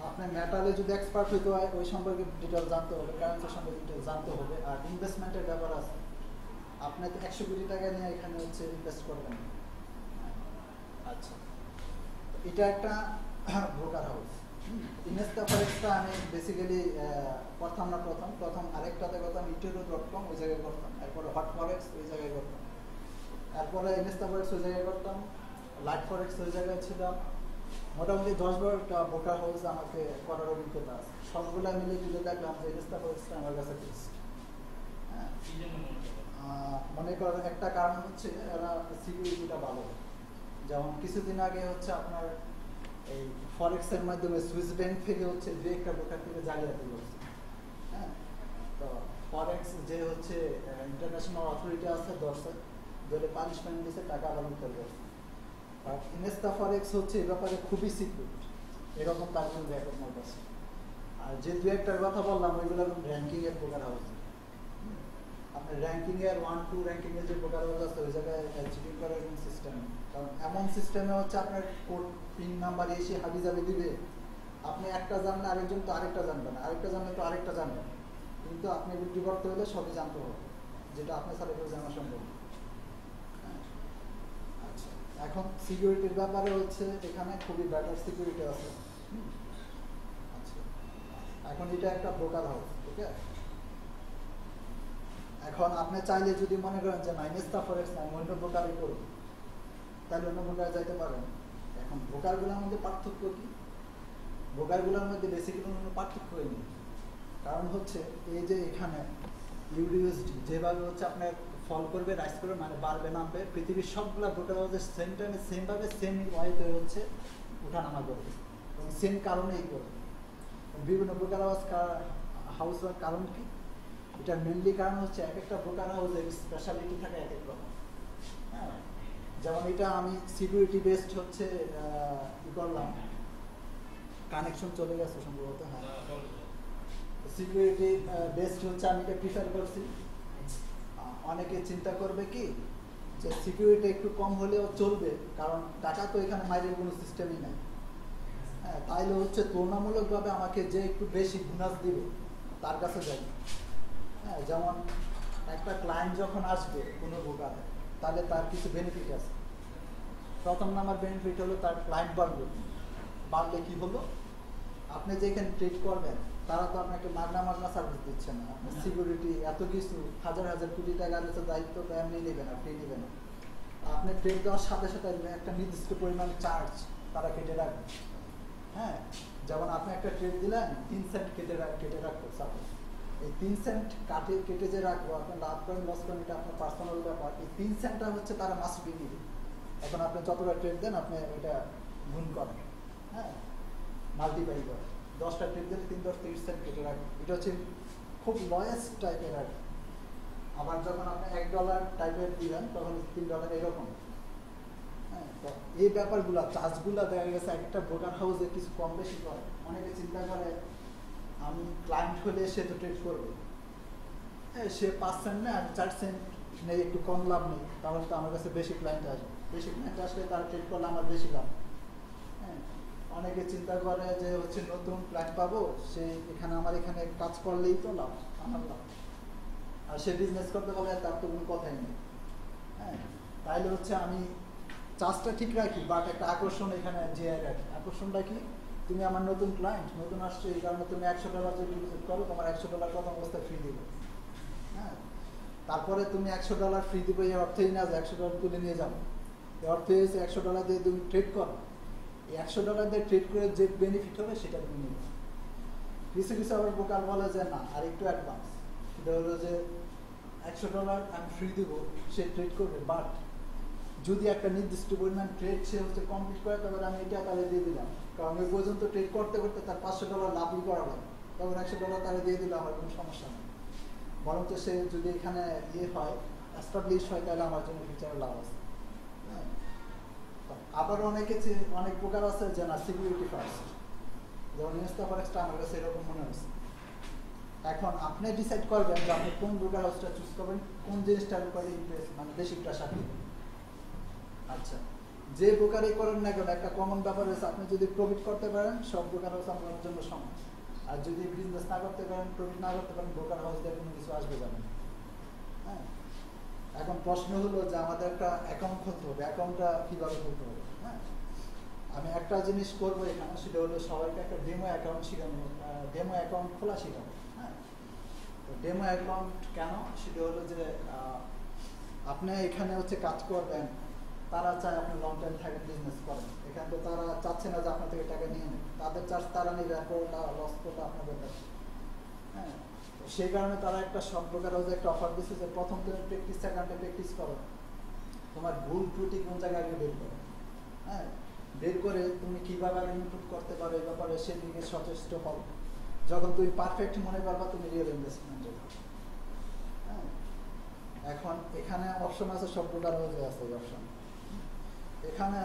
আপনার মেটালে যদি এক্সপার্ট হইতে হয় ওই সম্পর্কে ডিটেল জানতে হবে, কারেন্সি সম্পর্কে ডিটেল জানতে হবে, আর ইনভেস্টমেন্টের ব্যাপার আছে। আপনি 100 কোটি টাকা নিয়ে এখানে হচ্ছে ইনভেস্ট করবেন। আচ্ছা, এটা একটা ব্রোকার হাউস। ইনস্টা ফরেক্সটা আমি বেসিক্যালি প্রথম আরেকটাতে করতাম ইটোরো.com, ওই জায়গায় করতাম। এরপরে হট ফরেক্স ওই জায়গায় করতাম। এরপরে ইনস্টা ফরেক্স ওই জায়গায় করতাম। লাইট ফরেক্স ওই জায়গায় ছিলাম। মোটামুটি 10-12টা ব্রোকার হাউস আমাকে করার অভিজ্ঞতা আছে। সবগুলো মিলে তুলে দেখলাম যে ইনস্টা ফরেক্সটা আমার কাছে বেস্ট। হ্যাঁ, মনে করেন একটা কারণ হচ্ছে এরা সিকিউরিটিটা ভালো। যেমন কিছুদিন আগে হচ্ছে আপনার এই ফরেক্সের মাধ্যমে সুইস ব্যাংক থেকে হচ্ছে যে একটা ব্রোকার থেকে জালিয়াতি করছে। হ্যাঁ, তো ফরেক্স যে হচ্ছে ইন্টারন্যাশনাল অথরিটি আছে ধরে পানিশমেন্ট দিয়েছে, টাকা আবার উদ্ধার করছে। আর ইনেস্তা ফরেক্স হচ্ছে এই ব্যাপারে খুবই সিকিউর, এরকম তার কোনো রেকর্ড আমার কাছে। আর যে দু একটার কথা বললাম ওইগুলো র্যাঙ্কিং এর ব্রোকার হাউস। আপনার র্যাঙ্কিং এর 1-2 র্যাঙ্কিং এর যে ব্রোকার হাউস আছে ওই জায়গায় চিটিং করার কোনো সিস্টেম নেই। কারণ এমন সিস্টেমে হচ্ছে আপনার কোড পিন নাম্বার এসে হাবি যাবে দিবে, আপনি একটা জানলে আরেকজন তো আরেকটা জানবেন, আরেকটা জানলে তো আরেকটা জানবেন, কিন্তু আপনি বিক্রি করতে হলে সবই জানতে হবে, যেটা আপনার সাথে কেউ জানা সম্ভব। আচ্ছা, এখন সিকিউরিটির ব্যাপারে হচ্ছে এখানে খুবই বেটার সিকিউরিটি আছে। আচ্ছা, এখন এটা একটা ব্রোকার হাউস, ওকে। এখন আপনি চাইলে যদি মনে করেন যে ইনেস্তা ফরেক্স আমি অন্য ব্রোকারই করবো, তাহলে অন্য ব্রোকারে যাইতে পারেন। এখন ব্রোকারগুলোর মধ্যে পার্থক্য কি? ব্রোকারগুলোর মধ্যে বেসিক্যালি কোনো পার্থক্যই নেই। কারণ হচ্ছে এই যে এখানে ইউডিএসডি যেভাবে হচ্ছে আপনার ফল করবে, রাইজ করবে, মানে বাড়বে নামবে, পৃথিবীর সবগুলো ব্রোকার হাউসের সেম টাইমে সেমভাবে সেম ওয়াইতে হচ্ছে উঠানামা করবে এবং সেম কারণেই করবে। বিভিন্ন ব্রোকার হাউস হওয়ার কারণ কি? এটার মেনলি কারণ হচ্ছে এক একটা ব্রোকার হাউসের স্পেশালিটি থাকে এক এক রকম। হ্যাঁ, যেমন এটা আমি সিকিউরিটি বেসড হচ্ছে কি করলাম, কানেকশন চলে গেছে সম্ভবত। হ্যাঁ, সিকিউরিটি বেসড হচ্ছে আমি এটা প্রিফার করছি। অনেকে চিন্তা করবে কি যে সিকিউরিটি একটু কম হলেও চলবে, কারণ টাকা তো এখানে মাইরের কোনো সিস্টেমই নাই। হ্যাঁ, তাইলে হচ্ছে তুলনামূলকভাবে আমাকে যে একটু বেশি বোনাস দিবে তার কাছে যাই। হ্যাঁ, যেমন একটা ক্লায়েন্ট যখন আসবে কোনো ব্রোকারে, তাহলে তার কিছু বেনিফিট আছে। প্রথম নাম্বার বেনিফিট হলো তার ক্লায়েন্ট বাড়বে। বাড়লে কি হলো, আপনি যেখানে ট্রেড করবেন তারা তো আপনাকে মাগনা সার্ভিস দিচ্ছে না। আপনার সিকিউরিটি এত কিছু হাজার হাজার কোটি টাকার দায়িত্ব তো এমনি নেবে না, ফ্রি নেবে না। আপনি ট্রেড দেওয়ার সাথে সাথে একটা নির্দিষ্ট পরিমাণ চার্জ তারা কেটে রাখবে। হ্যাঁ, যেমন আপনি একটা ট্রেড দিলেন 3 সেন্ট কেটে রাখবো সাপোজ। এই 3 সেন্ট কেটে যে রাখবো, আপনি লাভ করেন লস করেন এটা আপনার পার্সোনাল ব্যাপার। এই 3 সেন্টটা হচ্ছে তারা মাস্ট বি নিবে। এখন আপনি যতটা ট্রেড দেন আপনি এটা গুণ করেন, হ্যাঁ, মাল্টিপ্লাই করেন। 10টা ট্রেড দিলে 3-10-30 সেন্ট কেটে রাখবেন। এটা হচ্ছে খুব লয়েস্ট টাইপের আর কি। আবার যখন আপনি $1 টাইপের দিবেন তখন $3 এরকম। হ্যাঁ, তো এই ব্যাপারগুলো চার্জগুলো দেখা গেছে একটা ব্রোকার হাউসে কিছু কম বেশি করে। অনেকে চিন্তা করে আমি ক্লায়েন্ট হলে সে তো ট্রেড করবে, হ্যাঁ, সে 5 সেন্ট না আমি 4 সেন্ট নেই, একটু কম লাভ নেই, তাহলে তো আমার কাছে বেশি ক্লায়েন্ট আসবে। বেশি ক্লায়েন্ট আসলে তার ট্রেড করলে আমার বেশি লাভ। হ্যাঁ, অনেকে চিন্তা করে যে হচ্ছে নতুন ক্লায়েন্ট পাবো, সে আমার এখানে কাজ করলেই তো লাভ, আমার লাভ, আর সে বিজনেস করতে পারলে তার তো কোনো কথাই নেই। হ্যাঁ, তাইলে হচ্ছে আমি চার্জটা ঠিক রাখি, বাট একটা আকর্ষণ এখানে যে রাখি। আকর্ষণটা কি? তুমি আমার নতুন ক্লায়েন্ট, নতুন আসছো, এই কারণে তুমি $100 যদি ডিপোজিট করো, তোমার $100 প্রথম অবস্থায় ফ্রি দিবে। হ্যাঁ, তারপরে তুমি $100 ফ্রি দিবে, এই অর্থেই না যে $100 তুলে নিয়ে যাবো। এই অর্থে হচ্ছে $100 দিয়ে তুমি ট্রেড করো, এই $100 দিয়ে ট্রেড করে যে বেনিফিট হবে সেটা তুমি নিবে। কিছু কিছু আবার ব্রোকার বলে যে না, আর একটু অ্যাডভান্স, সেটা হলো যে $100 আমি ফ্রি দিব, সে ট্রেড করবে, বাট যদি একটা নির্দিষ্ট পরিমাণ ট্রেড সে হচ্ছে কমপ্লিট করে, তারপরে আমি এটা তাহলে দিয়ে দিলাম। কারণ ওই পর্যন্ত ট্রেড করতে করতে তার $500 লাভই করা লাগে, তখন $100 তাহলে দিয়ে দিলে আমার কোনো সমস্যা নেই। বরঞ্চ সে যদি এখানে হয়, এস্টাবলিশ হয়, তাহলে আমার জন্য ফিউচারে লাভ আছে। হ্যাঁ, আবার অনেক প্রকার আছে যে না সিকিউরিটি ফার্স্ট, যেমন ইনেস্তা ফরেক্সটা আমার কাছে এরকম মনে হয়েছে। এখন আপনি ডিসাইড করবেন যে আপনি কোন ব্রোকার হাউসটা চুজ করবেন, কোন জিনিসটার উপরে ইন্টারেস্ট মানে বেশি প্রেশার দিবেন। আচ্ছা, যে ব্রোকারই করেন না কেন একটা কমন ব্যাপার হচ্ছে, আপনি যদি প্রফিট করতে পারেন সব ব্রোকার হাউস আপনার জন্য সমান, আর যদি বিজনেস না করতে পারেন, প্রফিট না করতে পারেন, ব্রোকার হাউস দিয়ে কোনো কিছু আসবে যাবে না। হ্যাঁ, এখন প্রশ্ন হলো যে আমাদের একটা অ্যাকাউন্ট খুলতে হবে, অ্যাকাউন্টটা কীভাবে খুলতে হবে? হ্যাঁ, আমি একটা জিনিস করবো এখানে, সেটা হলো সবাইকে একটা ডেমো অ্যাকাউন্ট শেখানো, ডেমো অ্যাকাউন্ট খোলা শেখানো। হ্যাঁ, তো ডেমো অ্যাকাউন্ট কেন? সেটা হলো যে আপনি এখানে হচ্ছে কাজ করবেন, তারা চায় আপনি লং টাইম থাকেন, বিজনেস করেন। এখানে তো তারা চাচ্ছে না যে আপনার থেকে টাকা নিয়ে নেন, তাদের চার্জ তারা নেবে, লস করলে আপনাদের কাছে। হ্যাঁ, সেই কারণে তারা একটা সব প্রকার একটা অফার দিচ্ছে যে প্রথম তুমি প্র্যাকটিস, সেকেন্ডে প্র্যাকটিস করো, তোমার ভুল ত্রুটি কোন জায়গায় আগে বের করো। হ্যাঁ, বের করে তুমি কীভাবে ইমপ্রুভ করতে পারো এই ব্যাপারে সেদিকে সচেষ্ট হও। যখন তুমি পারফেক্ট মনে করবা তুমি রিয়েল ইনভেস্টমেন্ট যাবে। হ্যাঁ, এখন এখানে অপশন আছে, সব প্রকারের আছে এই অপশন। এখানে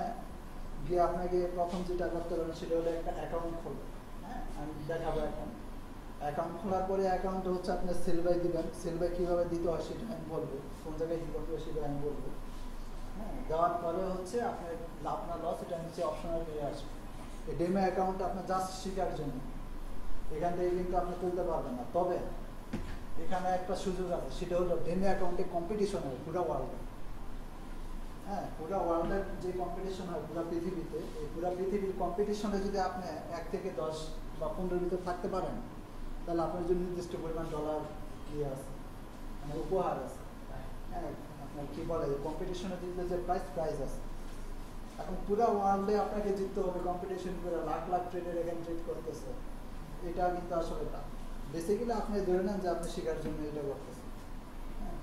গিয়ে আপনাকে প্রথম যেটা করতে হবে সেটা হলো একটা অ্যাকাউন্ট খুলবে। হ্যাঁ, আমি দেখাবো এখন। অ্যাকাউন্ট খোলার পরে অ্যাকাউন্টে হচ্ছে আপনি সেল বাই দিবেন। সেল বাই কীভাবে দিতে হয় সেটা আমি বলবো, কোন জায়গায় কী করতে হয় সেটা আমি বলবো। হ্যাঁ, দেওয়ার পরে হচ্ছে আপনার লাভ না লস এটা নিচে অপশনাল হয়ে আসবে। এই ডেমো অ্যাকাউন্ট আপনার জাস্ট শেখার জন্য, এখান থেকে কিন্তু আপনি তুলতে পারবেন না। তবে এখানে একটা সুযোগ আছে, সেটা হলো ডেমো অ্যাকাউন্টে কম্পিটিশন হয় পুরো ওয়ার্ল্ডে। হ্যাঁ, পুরো ওয়ার্ল্ডের যে কম্পিটিশন হয় পুরো পৃথিবীতে, এই পুরো পৃথিবীর কম্পিটিশনে যদি আপনি 1 থেকে 10 বা 15 ভিতরে থাকতে পারেন, তাহলে আপনার জন্য নির্দিষ্ট পরিমাণ ডলার ইয়ে আছে, মানে উপহার আছে। হ্যাঁ, আপনার কী বলে কম্পিটিশনে জিতলে যে প্রাইজ আছে। এখন পুরো ওয়ার্ল্ডে আপনাকে জিততে হবে, কম্পিটিশন করে লাখ লাখ ট্রেডার এখানে ট্রেড করতেছে, এটা কিন্তু আসলে তা বেসিক্যালি আপনি ধরে নেন যে আপনি শেখার জন্য এটা করতেছেন। হ্যাঁ,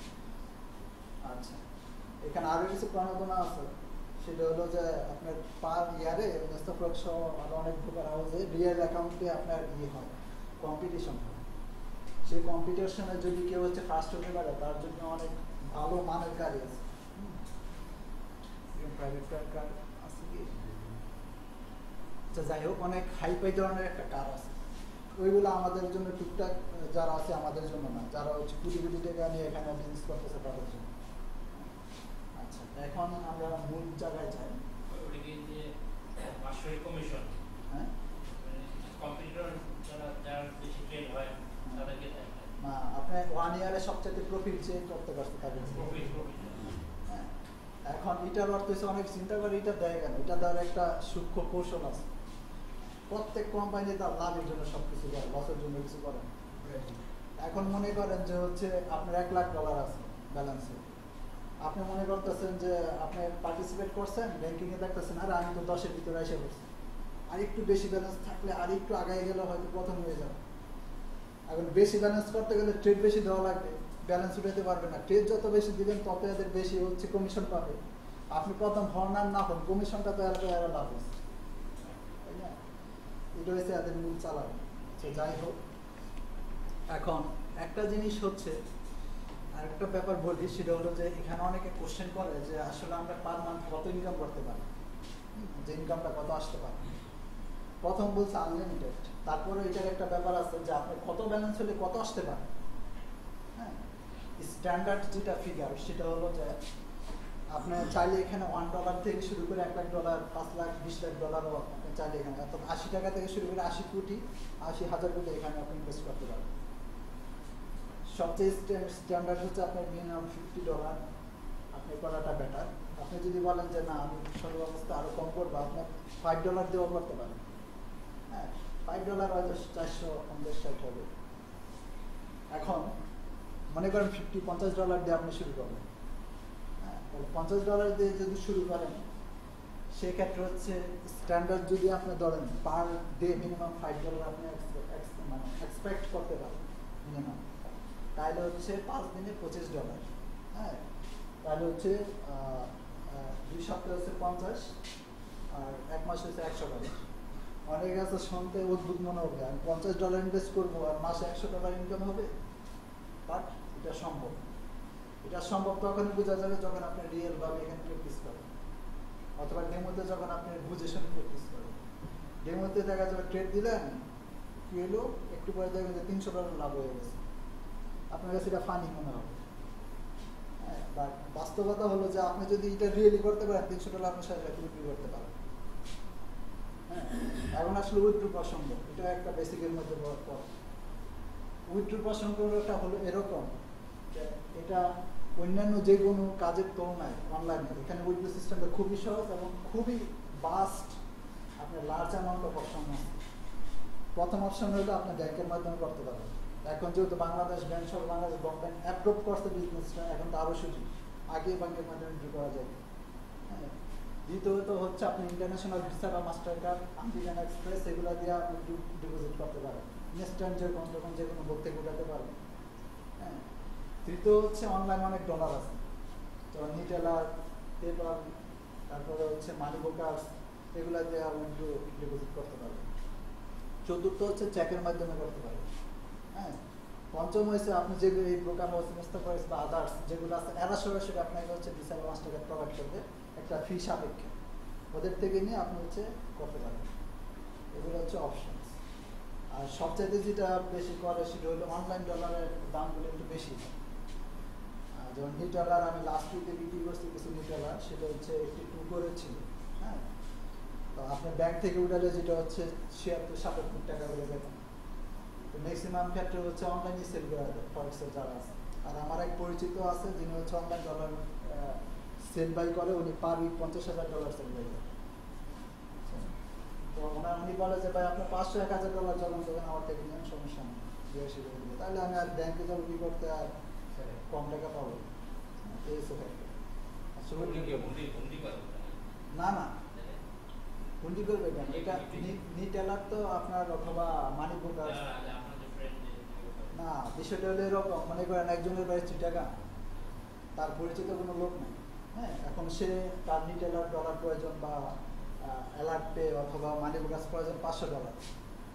আচ্ছা, এখানে আরও কিছু প্রণোদনা আছে, সেটা হলো যে আপনার পার ইয়ারে স্টক সহ আরও অনেক প্রকার হাউসে রিয়েল অ্যাকাউন্টে আপনার ইয়ে হয়, কম্পিটিশন হয়। সেই কম্পিটিশনে যদি কেউ হচ্ছে ফার্স্ট হতে পারে তার জন্য অনেক ভালো মানের গাড়ি আছে। প্রাইভেট কার আছে কি? আচ্ছা, যাই হোক, অনেক হাইফাই ধরনের একটা কার আছে। ওইগুলো আমাদের জন্য টুকটাক যারা আছে, আমাদের জন্য না, যারা হচ্ছে কোটি কোটি টাকা নিয়ে এখানে বিজনেস করতেছে তাদের জন্য। আচ্ছা, এখন আমরা মূল জায়গায় যাই। কমিশন, হ্যাঁ, কম্পিউটার যারা বেশি ট্রেড হয় তাদেরকে দেয় না, আপনি 1 ইয়ারে সবচেয়ে প্রফিট যে করতে পারছে তাদের। হ্যাঁ, এখন এটার অর্থ হচ্ছে অনেক চিন্তা করে এটা দেয় কেন, এটা তার একটা সূক্ষ্ম কৌশল আছে। প্রত্যেক কোম্পানি তার লাভের জন্য সবকিছু করে, লসের জন্য কিছু করে না। এখন মনে করেন যে হচ্ছে আপনার $1,00,000 আছে ব্যালেন্সে, আপনি মনে করতেছেন যে আপনি পার্টিসিপেট করছেন, ব্যাংকিংয়ে দেখতেছেন আর আমি তো 10-এর ভিতরে এসে পড়ছি, আর একটু বেশি ব্যালেন্স থাকলে আর একটু আগায় গেলে হয়তো প্রথম হয়ে যাবে। এখন বেশি ব্যালেন্স করতে গেলে ট্রেড বেশি দেওয়া লাগবে, ব্যালেন্স উঠাতে পারবে না। ট্রেড যত বেশি দিবেন তত এদের বেশি হচ্ছে কমিশন পাবে। আপনি প্রথম হন আর না হন, কমিশনটা তো এরা লাভ হচ্ছে, তাই না? এটা হচ্ছে এদের মূল চালানো। যাই হোক, এখন একটা জিনিস হচ্ছে, আর একটা ব্যাপার বলি, সেটা হলো যে এখানে অনেকে কোশ্চেন করে যে আসলে আমরা পার মান্থ কত ইনকাম করতে পারি, যে ইনকামটা কত আসতে পারে। প্রথম বলছে আনলিমিটেড, তারপরে এটার একটা ব্যাপার আছে যে আপনার কত ব্যালেন্স হলে কত আসতে পারে। হ্যাঁ, স্ট্যান্ডার্ড যেটা ফিগার সেটা হলো যে আপনি চাইলে এখানে $1 থেকে শুরু করে $1,00,000, $5 লাখ, $20 লাখ আপনি চাইলে এখানে, অর্থাৎ 80 টাকা থেকে শুরু করে 80 কোটি, 80,000 কোটি এখানে আপনি ইনভেস্ট করতে পারবেন। সবচেয়ে স্ট্যান্ডার্ড হচ্ছে আপনার মিনিমাম $50 আপনি করাটা বেটার। আপনি যদি বলেন যে না আমি সর্বাবস্থা আরও কম করবো, আপনার $5 দিয়েও করতে পারেন। হ্যাঁ, $5 হয়তো 450-60 হবে। এখন মনে করেন $50-50 দিয়ে আপনি শুরু করবেন। হ্যাঁ, $50 দিয়ে যদি শুরু করেন, সেক্ষেত্রে হচ্ছে স্ট্যান্ডার্ড যদি আপনি ধরেন পার ডে মিনিমাম $5 আপনি মানে এক্সপেক্ট করতে পারেন মিনিমাম, তাহলে হচ্ছে 5 দিনে $25। হ্যাঁ, তাহলে হচ্ছে 2 সপ্তাহে হচ্ছে 50, আর 1 মাসে হচ্ছে $100। অনেক আছে শুনতে অদ্ভুত মনে হবে, আমি $50 ইনভেস্ট করবো আর মাসে $100 ইনকাম হবে, বাট এটা সম্ভব। এটা সম্ভব তখনই বোঝা যাবে যখন আপনি রিয়েলভাবে এখানে প্র্যাকটিস করেন, অথবা ডেমোতে যখন আপনি বুঝে শুনে প্র্যাকটিস করেন। ডেমোতে দেখা যাবে ট্রেড দিলেন, কি হলো, একটু পরে দেখবেন যে $300 লাভ হয়ে গেছে, আপনার কাছে এটা ফানি মনে হবে। হ্যাঁ, বাট বাস্তবতা হলো যে আপনি যদি এটা রিয়েলি করতে পারেন, $300 আপনার সাথে বিক্রি করতে পারেন। হ্যাঁ, এখন আসলে উইথড্র প্রসঙ্গ, এটা একটা বেসিকের মধ্যে পড়ে। উইথড্র প্রসঙ্গটা হলো এরকম যে এটা অন্যান্য যে কোনো কাজের তুলনায় অনলাইনে এখানে উইথড্র সিস্টেমটা খুবই সহজ এবং খুবই বাস্ট, আপনার লার্জ অ্যামাউন্ট অফ অপশন আছে। প্রথম অপশন হলো আপনি ব্যাংকের মাধ্যমে করতে পারবেন। এখন যেহেতু বাংলাদেশ ব্যাংক সহ বাংলাদেশ গভর্নমেন্ট অ্যাপ্রুভ করছে বিজনেসটা, এখন তো আরও সুযোগ, আগে ব্যাংকের মাধ্যমে উইথড্র করা যায়। হ্যাঁ, দ্বিতীয়ত হচ্ছে আপনি ইন্টারন্যাশনাল ভিসা বা মাস্টার কার্ড, আমেরিকান এক্সপ্রেস এগুলো দিয়ে আপনি ডিপোজিট করতে পারেন, ইনস্ট্যান্ট যখন যে কোনো বুক থেকে উঠাতে পারেন। হ্যাঁ, তৃতীয় হচ্ছে অনলাইন অনেক ডলার আছে, যেমন নিটেলার, পেপাল, তারপরে হচ্ছে মানি ব্রোকার্স, এগুলো দিয়ে উইথড্র ডিপোজিট করতে পারবেন। চতুর্থ হচ্ছে চেকের মাধ্যমে করতে পারবেন। হ্যাঁ, পঞ্চম হয়েছে আপনি যেগুলো এই ব্রোকার হাউস মুস্তাফাইজ বা আদার্স যেগুলো আছে এরা সরাসরি আপনাকে হচ্ছে ভিসা বা মাস্টার কার্ড প্রোভাইড করবে একটা ফি সাপেক্ষে, ওদের থেকে নিয়ে আপনি হচ্ছে করতে পারবেন। এগুলো হচ্ছে অপশন। আর সবচাইতে যেটা বেশি করে সেটা হলো অনলাইন ডলারের দামগুলো একটু বেশি। যেমন নি ডলার আমি লাস্ট উইকে বিক্রি করছি কিছু নি ডলার, সেটা হচ্ছে একটু টু করে ছিল। হ্যাঁ, তো আপনার ব্যাংক থেকে উঠালে যেটা হচ্ছে 76-77 টাকা করে বেতন। তো ম্যাক্সিমাম ক্ষেত্রে হচ্ছে অনলাইনে সেল করা যায় ফরেক্সের যারা আছে। আর আমার এক পরিচিত আছে যিনি হচ্ছে অনলাইন ডলার সেল বাই করে, উনি পার উইক $50,000 সেল বাই করে। তো উনি বলে যে ভাই আপনার $500-1000 জমা দেবেন, আমার থেকে নিয়ে সমস্যা নেই, তাহলে আমি আর ব্যাংকে যাবো কি করতে, আর কম টাকা পাবো। এই হচ্ছে না না হুন্ডি করবে কেন, এটা নি টেলার তো আপনার অথবা মানি ব্রোকার না। বিষয়টা হলো এরকম, মনে করেন একজনের বাড়ি চিটাগাং, তার পরিচিত কোনো লোক নেই। হ্যাঁ, এখন সে তার নি টেলার ডলার প্রয়োজন বা অ্যালার্ট পে অথবা মানি ব্রোকার প্রয়োজন $500।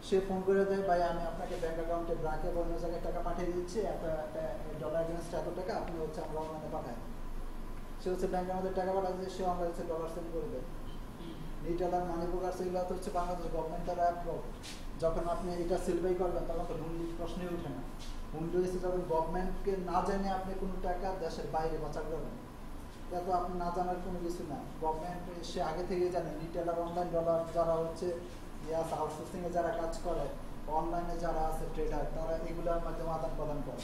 সে ফোন করে দেয় ভাই আমি আপনাকে ব্যাংক অ্যাকাউন্টে ব্রাকে বা অন্য জায়গায় টাকা পাঠিয়ে দিচ্ছি, একটা ডলার এগেনস্ট এত টাকা, আপনি হচ্ছে আমরা অনলাইনে পাঠাই। সে হচ্ছে ব্যাংকে আমাদের টাকা পাঠাচ্ছে, সে অনলাইনে হচ্ছে ডলার সেন্ড করে দেয়। রিটেলার মানি ব্রোকার এগুলো হচ্ছে বাংলাদেশ গভর্নমেন্ট দ্বারা অ্যাপ্রুভ। যখন আপনি এটা সেলবাই করবেন তখন তো হুন্ডির প্রশ্নই ওঠে না। হুন্ডি হচ্ছে যখন গভর্নমেন্টকে না জানিয়ে আপনি কোনো টাকা দেশের বাইরে পাচার করবেন, এটা তো আপনি না জানার কোনো কিছু না। গভর্নমেন্ট সে আগে থেকে জানে রিটেলার অনলাইন ডলার যারা হচ্ছে আউটসোর্সিংয়ে যারা কাজ করে, অনলাইনে যারা আছে ট্রেডার, তারা এগুলোর মাধ্যমে আদান প্রদান করে।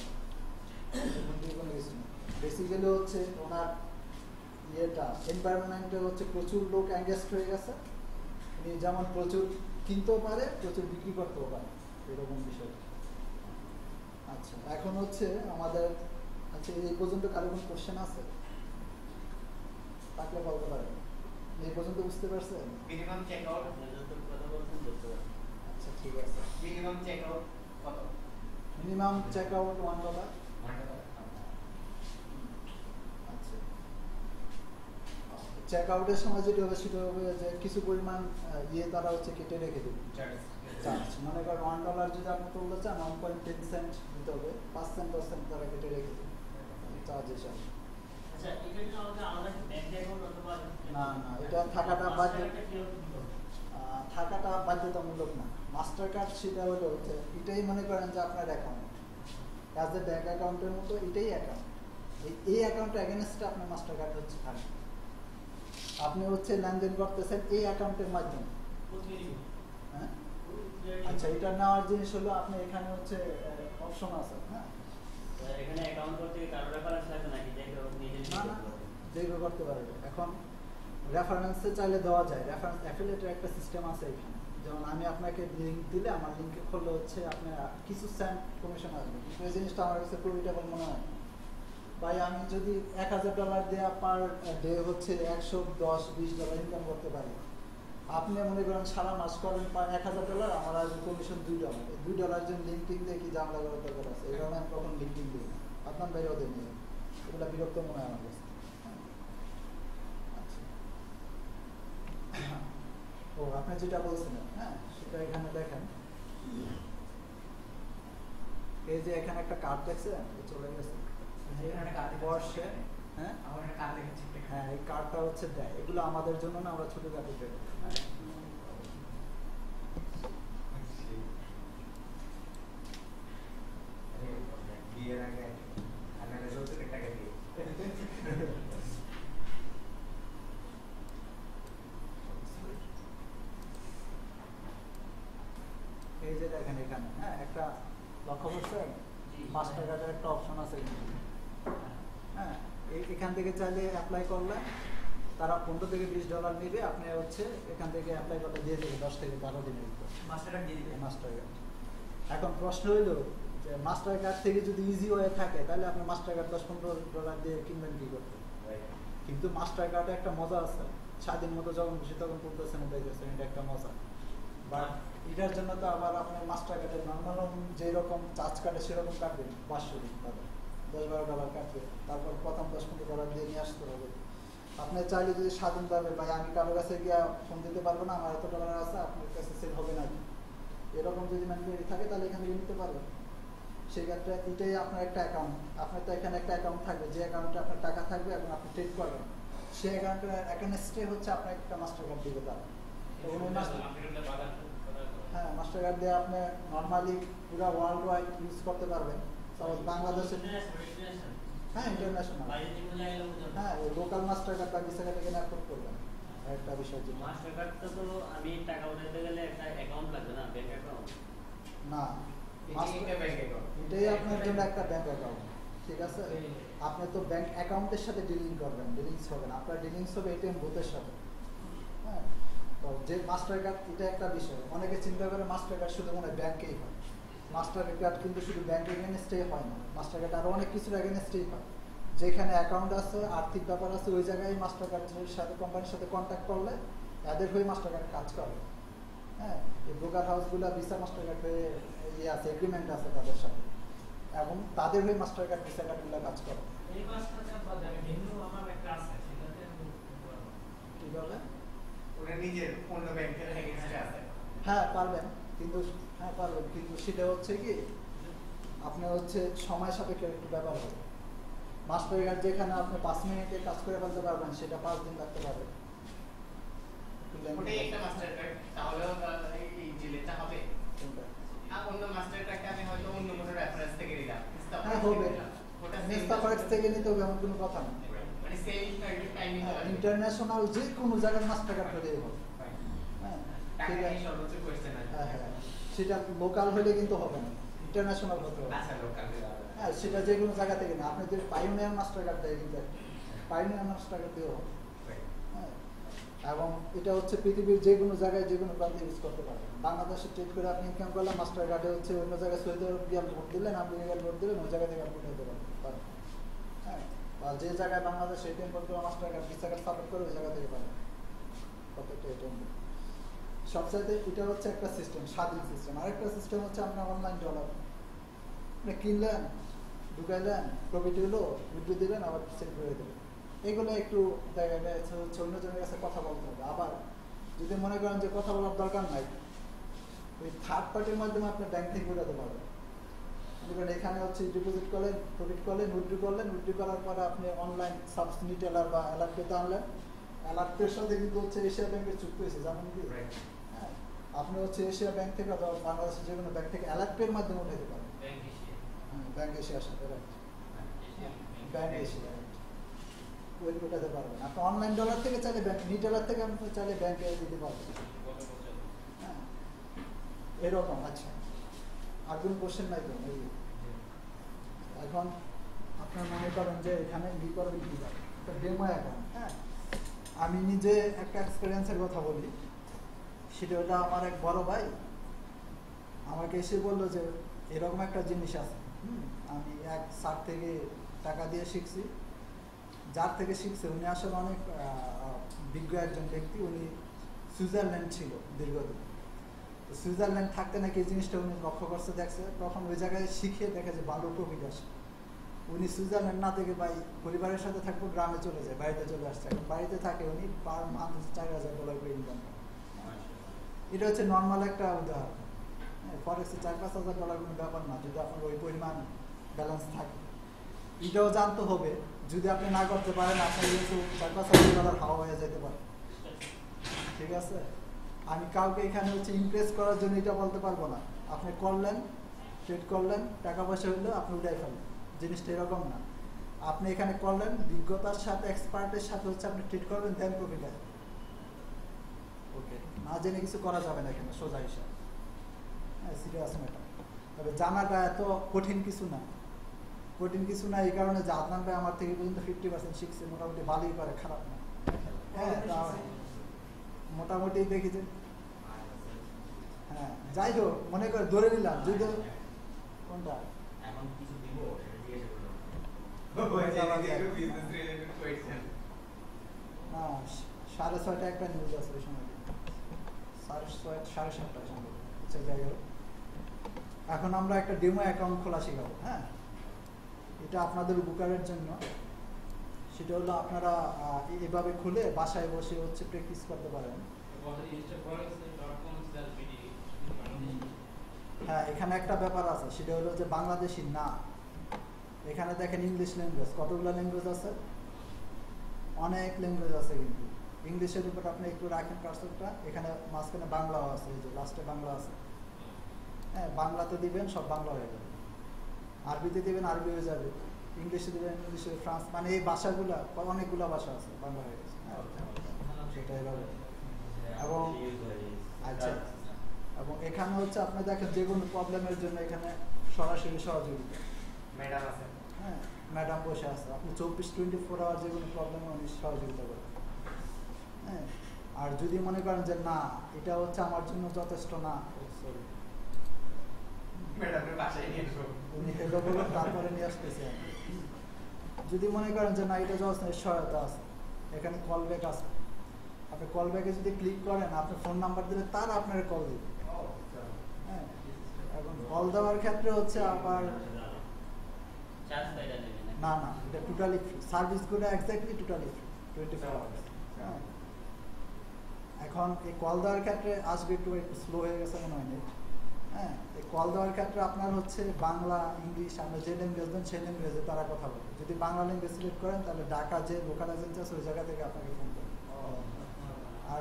হুন্ডির কোনো কিছু না। বেসিক্যালি হচ্ছে ওনার ইয়েটা এনভায়রনমেন্টে হচ্ছে প্রচুর লোক এঙ্গেজ হয়ে গেছে, উনি যেমন প্রচুর কিনতেও পারে প্রচুর বিক্রি করতেও পারে, এরকম বিষয়। আচ্ছা, এখন হচ্ছে আমাদের আচ্ছা এই পর্যন্ত কারো কোনো কোশ্চেন আছে থাকলে বলতে পারেন। এই পর্যন্ত বুঝতে পারছেন? মিনিমাম চেক আউট কথা বলছেন বুঝতে পারছি। আচ্ছা ঠিক আছে। মিনিমাম চেক আউট কত? Minimum check out $1। আচ্ছা, চেক আউটের সময় যেটা হবে সেটা হবে যে কিছু পরিমাণ ইয়ে তারা হচ্ছে কেটে রেখে দেবে চার্জ। মনে করেন $1 যদি আপনি তুলতে চান 1.10 সেন্ট দিতে হবে, 5 সেন্ট 10 সেন্ট তারা কেটে রেখে দেবে চার্জ হিসাবে। আচ্ছা, এটা কি আমাদের আলাদা ব্যাংক অ্যাকাউন্ট অথবা না না, এটা থাকাটা বাধ্যতামূলক না। মাস্টার কার্ড সেটা হলো যে এটাই মনে করেন যে আপনার অ্যাকাউন্ট, অ্যাজ এ ব্যাংক অ্যাকাউন্টের মতো এটাই অ্যাকাউন্ট। এই অ্যাকাউন্টে এগেনস্টে আপনার মাস্টার কার্ড হচ্ছে থাকে, আপনি হচ্ছে লেনদেন করতেছেন এই অ্যাকাউন্টের মাধ্যমে। হ্যাঁ, আচ্ছা, এটা নেওয়ার জিনিস হলো আপনি এখানে হচ্ছে অপশন আছে। হ্যাঁ, এখানে অ্যাকাউন্ট করতে কারো রেফারেন্স লাগবে নাকি, যে কেউ নিজে যেগুলো করতে পারবে। এখন রেফারেন্সে চাইলে দেওয়া যায়, রেফারেন্স অ্যাফিলিয়েটের একটা সিস্টেম আছে এখানে। যেমন আমি আপনাকে লিঙ্ক দিলে আমার লিঙ্কে খুললে হচ্ছে আপনার কিছু সেন্ট কমিশন আসবে, কিন্তু এই জিনিসটা আমার কাছে প্রফিটেবল মনে হয়। ভাই আমি যদি $1000 দেওয়া পার ডে হচ্ছে $110-20 ইনকাম করতে পারি, আপনি মনে করেন সারা মাস করেন $1000, আমার আসবে কমিশন $2। এই $2 জন্য লিঙ্কিং দিয়ে কি জানলা করার দরকার আছে? এই কারণে আমি কখন লিঙ্কিং দিই না, আপনার বাইরে ওদের নিয়ে এগুলো বিরক্ত মনে হয় আমার কাছে। ও আপনি যেটা বলছিলেন, হ্যাঁ সেটা এখানে দেখেন। এই যে এখানে একটা কার্ড দেখছেন, চলে গেছে বর্ষে। হ্যাঁ, হ্যাঁ, এই কার্ডটা হচ্ছে দেয়, এগুলো আমাদের জন্য না, আমরা ছোটখাটো দেয়। বিয়ের আগে আপনারা যৌতুকের টাকা দিয়ে এই যে দেখেন এখানে, হ্যাঁ একটা লক্ষ্য করছেন মাস্টার কার্ডের একটা অপশন আছে কিন্তু। হ্যাঁ, এখান থেকে চাইলে অ্যাপ্লাই করলে তারা $15-20 নেবে, আপনি হচ্ছে এখান থেকে অ্যাপ্লাই করলে দিয়ে দেবে 10 থেকে 12 দিনের ভিতর মাস্টার কার্ড দিয়ে দিবেন। Master card. এখন প্রশ্ন হইলো যে মাস্টার কার্ড থেকে যদি ইজি ওয়ে থাকে তাহলে আপনি মাস্টার কার্ড $10-15 দিয়ে কিনবেন কি করতে। কিন্তু মাস্টার কার্ডে একটা মজা আছে, স্বাধীন মতো যখন খুশি তখন তুলতেছেন উঠাইতেছেন, এটা একটা মজা। বাট এটার জন্য তো আবার আপনার মাস্টার কার্ডের নর্মাল যেরকম চার্জ কাটে সেরকম কাটবেন, $500 $10-12 কাটবে, তারপর প্রথম $10-15 দিয়ে নিয়ে আসতে হবে। আপনি চাইলে যদি স্বাধীনভাবে ভাই আমি কারোর কাছে গিয়ে ফোন দিতে পারবো না, আমার এত $1 আছে আপনার কাছে সেল হবে না, এরকম যদি ম্যান্ডেটরি থাকে তাহলে এখান থেকে নিতে পারবেন। সেক্ষেত্রে এটাই আপনার একটা অ্যাকাউন্ট, আপনার তো এখানে একটা অ্যাকাউন্ট থাকবে, যে অ্যাকাউন্টে আপনার টাকা থাকবে এবং আপনি ট্রেড করবেন, সেই অ্যাকাউন্টের অ্যাকাউন্টে হচ্ছে আপনার একটা মাস্টার কার্ড দিবে তারা। তো উনি হ্যাঁ মাস্টার কার্ড দিয়ে আপনি নর্মালি পুরো ওয়ার্ল্ড ওয়াইড ইউজ করতে পারবেন। সাপোজ বাংলাদেশে হ্যাঁ ইন্টারন্যাশনাল হ্যাঁ ওই লোকাল মাস্টার কার্ড বা ভিসা কার্ড এখানে অ্যাপ্রুভ করবেন। একটা বিষয় যেটা মাস্টার কার্ডটা তো আমি টাকা উঠাতে গেলে একটা অ্যাকাউন্ট লাগবে না, ব্যাংক অ্যাকাউন্ট না, এটাই আপনার জন্য একটা ব্যাংক অ্যাকাউন্ট। ঠিক আছে, আপনি তো ব্যাংক অ্যাকাউন্টের সাথে ডিলিং করবেন, ডিলিংস হবে না, আপনার ডিলিংস হবে এটিএম বুথের সাথে। হ্যাঁ, তো যে মাস্টার কার্ড এটা একটা বিষয়, অনেকে চিন্তা করে মাস্টার কার্ড শুধু মনে হয় ব্যাংকেই হয়। মাস্টার কার্ড কিন্তু শুধু ব্যাংকের এগেনস্টেই হয় না, মাস্টার কার্ড আরও অনেক কিছুর এগেনস্টেই হয়। যেখানে অ্যাকাউন্ট আছে, আর্থিক ব্যাপার আছে, ওই জায়গায় মাস্টার কার্ডের সাথে কোম্পানির সাথে কন্ট্যাক্ট করলে এদের হয়ে মাস্টার কার্ড কাজ করে। হ্যাঁ, এই ব্রোকার হাউসগুলো ভিসা মাস্টার কার্ড হয়ে ইয়ে আছে, এগ্রিমেন্ট আছে তাদের সাথে, এবং তাদের হয়ে মাস্টার কার্ড ভিসা কার্ডগুলো কাজ করে। কিভাবে? হ্যাঁ পারবেন, কিন্তু হ্যাঁ পারবেন, কিন্তু সেটা হচ্ছে কি আপনার হচ্ছে সময় সাপেক্ষে একটু ব্যাপার হবে। মাস্টার কার্ড যেখানে আপনি 5 মিনিটে কাজ করে ফেলতে পারবেন, সেটা 5 দিন লাগতে পারে। ওটাই একটা মাস্টার কার্ড, তাহলেও এই জিলেটা হবে। আর অন্য মাস্টার কার্ডটা আমি হয়তো অন্য কোনো রেফারেন্স থেকে নিলাম, হ্যাঁ হবে, ইনস্টাফারেক্স থেকে নিতে হবে এমন কোনো কথা না। মানে সেম টাইমিং হবে, ইন্টারন্যাশনাল যে কোনো জায়গার মাস্টার কার্ড হলেই হবে। হ্যাঁ টাকা নিয়ে সর্বোচ্চ কোয়েশ্চেন আছে। হ্যাঁ হ্যাঁ, সেটা লোকাল হলে কিন্তু হবে না, ইন্টারন্যাশনাল হতে হবে। আচ্ছা লোকাল হ্যাঁ, সেটা যে কোনো জায়গা থেকে না, আপনি যদি পাইওনিয়ার মাস্টার কার্ড দেয় কিন্তু পাইওনিয়ার মাস্টার কার্ড দিয়েও হবে। হ্যাঁ, এবং এটা হচ্ছে পৃথিবীর যে কোনো জায়গায় যে কোনো প্রান্তে ইউজ করতে পারবেন। বাংলাদেশে ট্রেড করে আপনি ইনকাম করলে মাস্টার কার্ডে হচ্ছে অন্য জায়গায় সৌদি আরব গিয়ে ভোট দিলেন, আমেরিকার ভোট দিলেন, ওই জায়গা থেকে আপনি উঠাতে পারবেন। হ্যাঁ, আর যে জায়গায় বাংলাদেশ এটিএম করতে master card visa card support করে ওই জায়গা থেকে পাবেন প্রত্যেকটা এটিএম। সবচাইতে এটা হচ্ছে একটা সিস্টেম, স্বাধীন সিস্টেম। আরেকটা সিস্টেম হচ্ছে আপনার অনলাইন ডলার, আপনি কিনলেন, ঢুকাইলেন, প্রফিট হলো, উইথড্র দিলেন, আবার সেল করে দিলেন। এগুলো একটু জায়গায় হচ্ছে অন্যজনের কাছে কথা বলতে হবে। আবার যদি মনে করেন যে কথা বলার দরকার নাই, ওই থার্ড পার্টির মাধ্যমে আপনি ব্যাংক থেকে উঠাতে পারবেন। মনে করেন এখানে হচ্ছে ডিপোজিট করলেন, প্রফিট করলেন, উইথড্র করলেন, উইথড্র করার পরে আপনি অনলাইন সাবসিডি টেলার বা অ্যালার্ট পেতে আনলেন। অ্যালার্টের সাথে কিন্তু হচ্ছে এশিয়া ব্যাংকের চুক্তি হয়েছে, জানেন কি? হ্যাঁ, আপনি হচ্ছে এশিয়া ব্যাংক থেকে অথবা বাংলাদেশের যে কোনো ব্যাংক থেকে অ্যালার্ট পের মাধ্যমে উঠাতে পারবেন। ব্যাংক এশিয়ার সাথে ব্যাংক এশিয়া ওই উঠাতে পারবেন। আপনি অনলাইন ডলার থেকে চাইলে ব্যাংক, রিটেলার থেকে আপনি চাইলে ব্যাংকে দিতে পারবেন। হ্যাঁ, এরকম। আচ্ছা, আর কোনো কোশ্চেন নাই তো? এখন আপনার মনে করেন যে এখানে ই করবেন কীভাবে, একটা ডেমো অ্যাকাউন্ট। হ্যাঁ, আমি নিজে একটা এক্সপিরিয়েন্সের কথা বলি। সেটা হলো আমার এক বড় ভাই আমাকে এসে বললো যে এরকম একটা জিনিস আছে। আমি এক স্যার থেকে টাকা দিয়ে শিখছি, যার থেকে শিখছে উনি আসলে অনেক বিজ্ঞ একজন ব্যক্তি। উনি সুইজারল্যান্ড ছিল দীর্ঘদিন, তো সুইজারল্যান্ড থাকতে নাকি এই জিনিসটা উনি লক্ষ্য করছে, দেখছে, তখন ওই জায়গায় শিখে দেখে যে ভালো প্রফিট আসে। উনি সুইজারল্যান্ড না থেকে ভাই পরিবারের সাথে থাকবো, গ্রামে চলে যায়, বাড়িতে চলে আসছে। এখন বাড়িতে থাকে, উনি পার মান্থ $4,000 করে ইনকাম করে। এটা হচ্ছে নর্মাল একটা উদাহরণ। হ্যাঁ, ফরেক্সে $4-5,000 কোনো ব্যাপার না যদি আপনার ওই পরিমাণ ব্যালেন্স থাকে। এটাও জানতে হবে, যদি আপনি না করতে পারেন আপনার কিন্তু $4-5,000 হাওয়া হয়ে যেতে পারে। ঠিক আছে, আমি কাউকে এখানে হচ্ছে ইমপ্রেস করার জন্য এটা বলতে পারবো না। আপনি করলেন, ট্রেড করলেন, টাকা পয়সা হইলো, আপনি উঠাই ফেললেন, জিনিসটা এরকম না। আপনি এখানে করলেন, বিজ্ঞতার সাথে এক্সপার্টের সাথে হচ্ছে আপনি ট্রেড করবেন, দেন প্রফিট আসবে। ওকে, না জেনে কিছু করা যাবে না এখানে, সোজা হিসাব। হ্যাঁ, সিরিয়াস ম্যাটার। তবে জানাটা এত কঠিন কিছু না, কঠিন কিছু না এই কারণে যে আদনান ভাই আমার থেকে পর্যন্ত 50% শিখছে, মোটামুটি ভালোই পারে, খারাপ না। হ্যাঁ, মোটামুটি দেখি যে হ্যাঁ, যাই হোক, মনে করে ধরে নিলাম যদি কোনটা এখন কিছু দিব সেটা জিজ্ঞেস করলাম। না, 6:30 একটা নিউজ আছে ওই সময়, 6:30 সম্ভব। আচ্ছা, যাই হোক, এখন আমরা একটা ডেমো অ্যাকাউন্ট খোলা শিখাবো। হ্যাঁ, এটা আপনাদের উপকারের জন্য। সেটা হলো আপনারা এভাবে খুলে বাসায় বসে হচ্ছে প্র্যাকটিস করতে পারেন। হ্যাঁ, এখানে একটা ব্যাপার আছে, সেটা হলো যে বাংলাদেশি না। এখানে দেখেন ইংলিশ ল্যাঙ্গুয়েজ, কতগুলো ল্যাঙ্গুয়েজ আছে, অনেক ল্যাঙ্গুয়েজ আছে, কিন্তু ইংলিশের উপর আপনি একটু রাখেন কার্সরটা, এখানে মাঝখানে বাংলাও আছে, এই যে লাস্টে বাংলা আছে। হ্যাঁ, বাংলাতে দিবেন সব বাংলা হয়ে যাবে, আরবিতে দিবেন আরবি হয়ে যাবে, ইংলিশে দিবেন ইংলিশে, ফ্রান্স, মানে এই ভাষাগুলা অনেকগুলো ভাষা আছে, বাংলা হয়ে গেছে। সেটাই হবে। এবং আচ্ছা, এবং এখানে হচ্ছে আপনি দেখেন যে কোনো প্রবলেমের জন্য এখানে সরাসরি সহযোগিতা, ম্যাডাম আছে, হ্যাঁ, ম্যাডাম বসে আছে, আপনি 24 আওয়ার যে কোনো প্রবলেমে উনি সহযোগিতা করেন। হ্যাঁ, আর যদি মনে করেন যে না এটা হচ্ছে আমার জন্য যথেষ্ট না, সরি, ম্যাডামের বাসায় নিয়ে আসবো, উনি হেলো বলুন, তারপরে নিয়ে আসতেছে। যদি মনে করেন যে না এটা যথেষ্ট, সহায়তা আছে, এখানে কল ব্যাক আছে, আপনি কল ব্যাকে যদি ক্লিক করেন, আপনি ফোন নাম্বার দিলে তারা আপনার কল দিবে। হ্যাঁ, এবং কল দেওয়ার ক্ষেত্রে হচ্ছে আবার চার্জ পাইরা নেবেন না না, এটা টোটালি ফ্রি, সার্ভিসগুলো এক্স্যাক্টলি টোটালি ফ্রি, 24 আওয়ার্স। হ্যাঁ, এখন এই কল দেওয়ার ক্ষেত্রে আসবে একটু স্লো হয়ে গেছে মনে হয় নেট। হ্যাঁ, এই কল দেওয়ার ক্ষেত্রে আপনার হচ্ছে বাংলা, ইংলিশ, আমরা যে ল্যাঙ্গুয়েজ দেন সেই ল্যাঙ্গুয়েজে তারা কথা বলে। যদি বাংলা ল্যাঙ্গুয়েজ সিলেক্ট করেন তাহলে ঢাকা যে লোকাল এজেন্সি আছে ওই জায়গা থেকে আপনাকে ফোন করবে। আর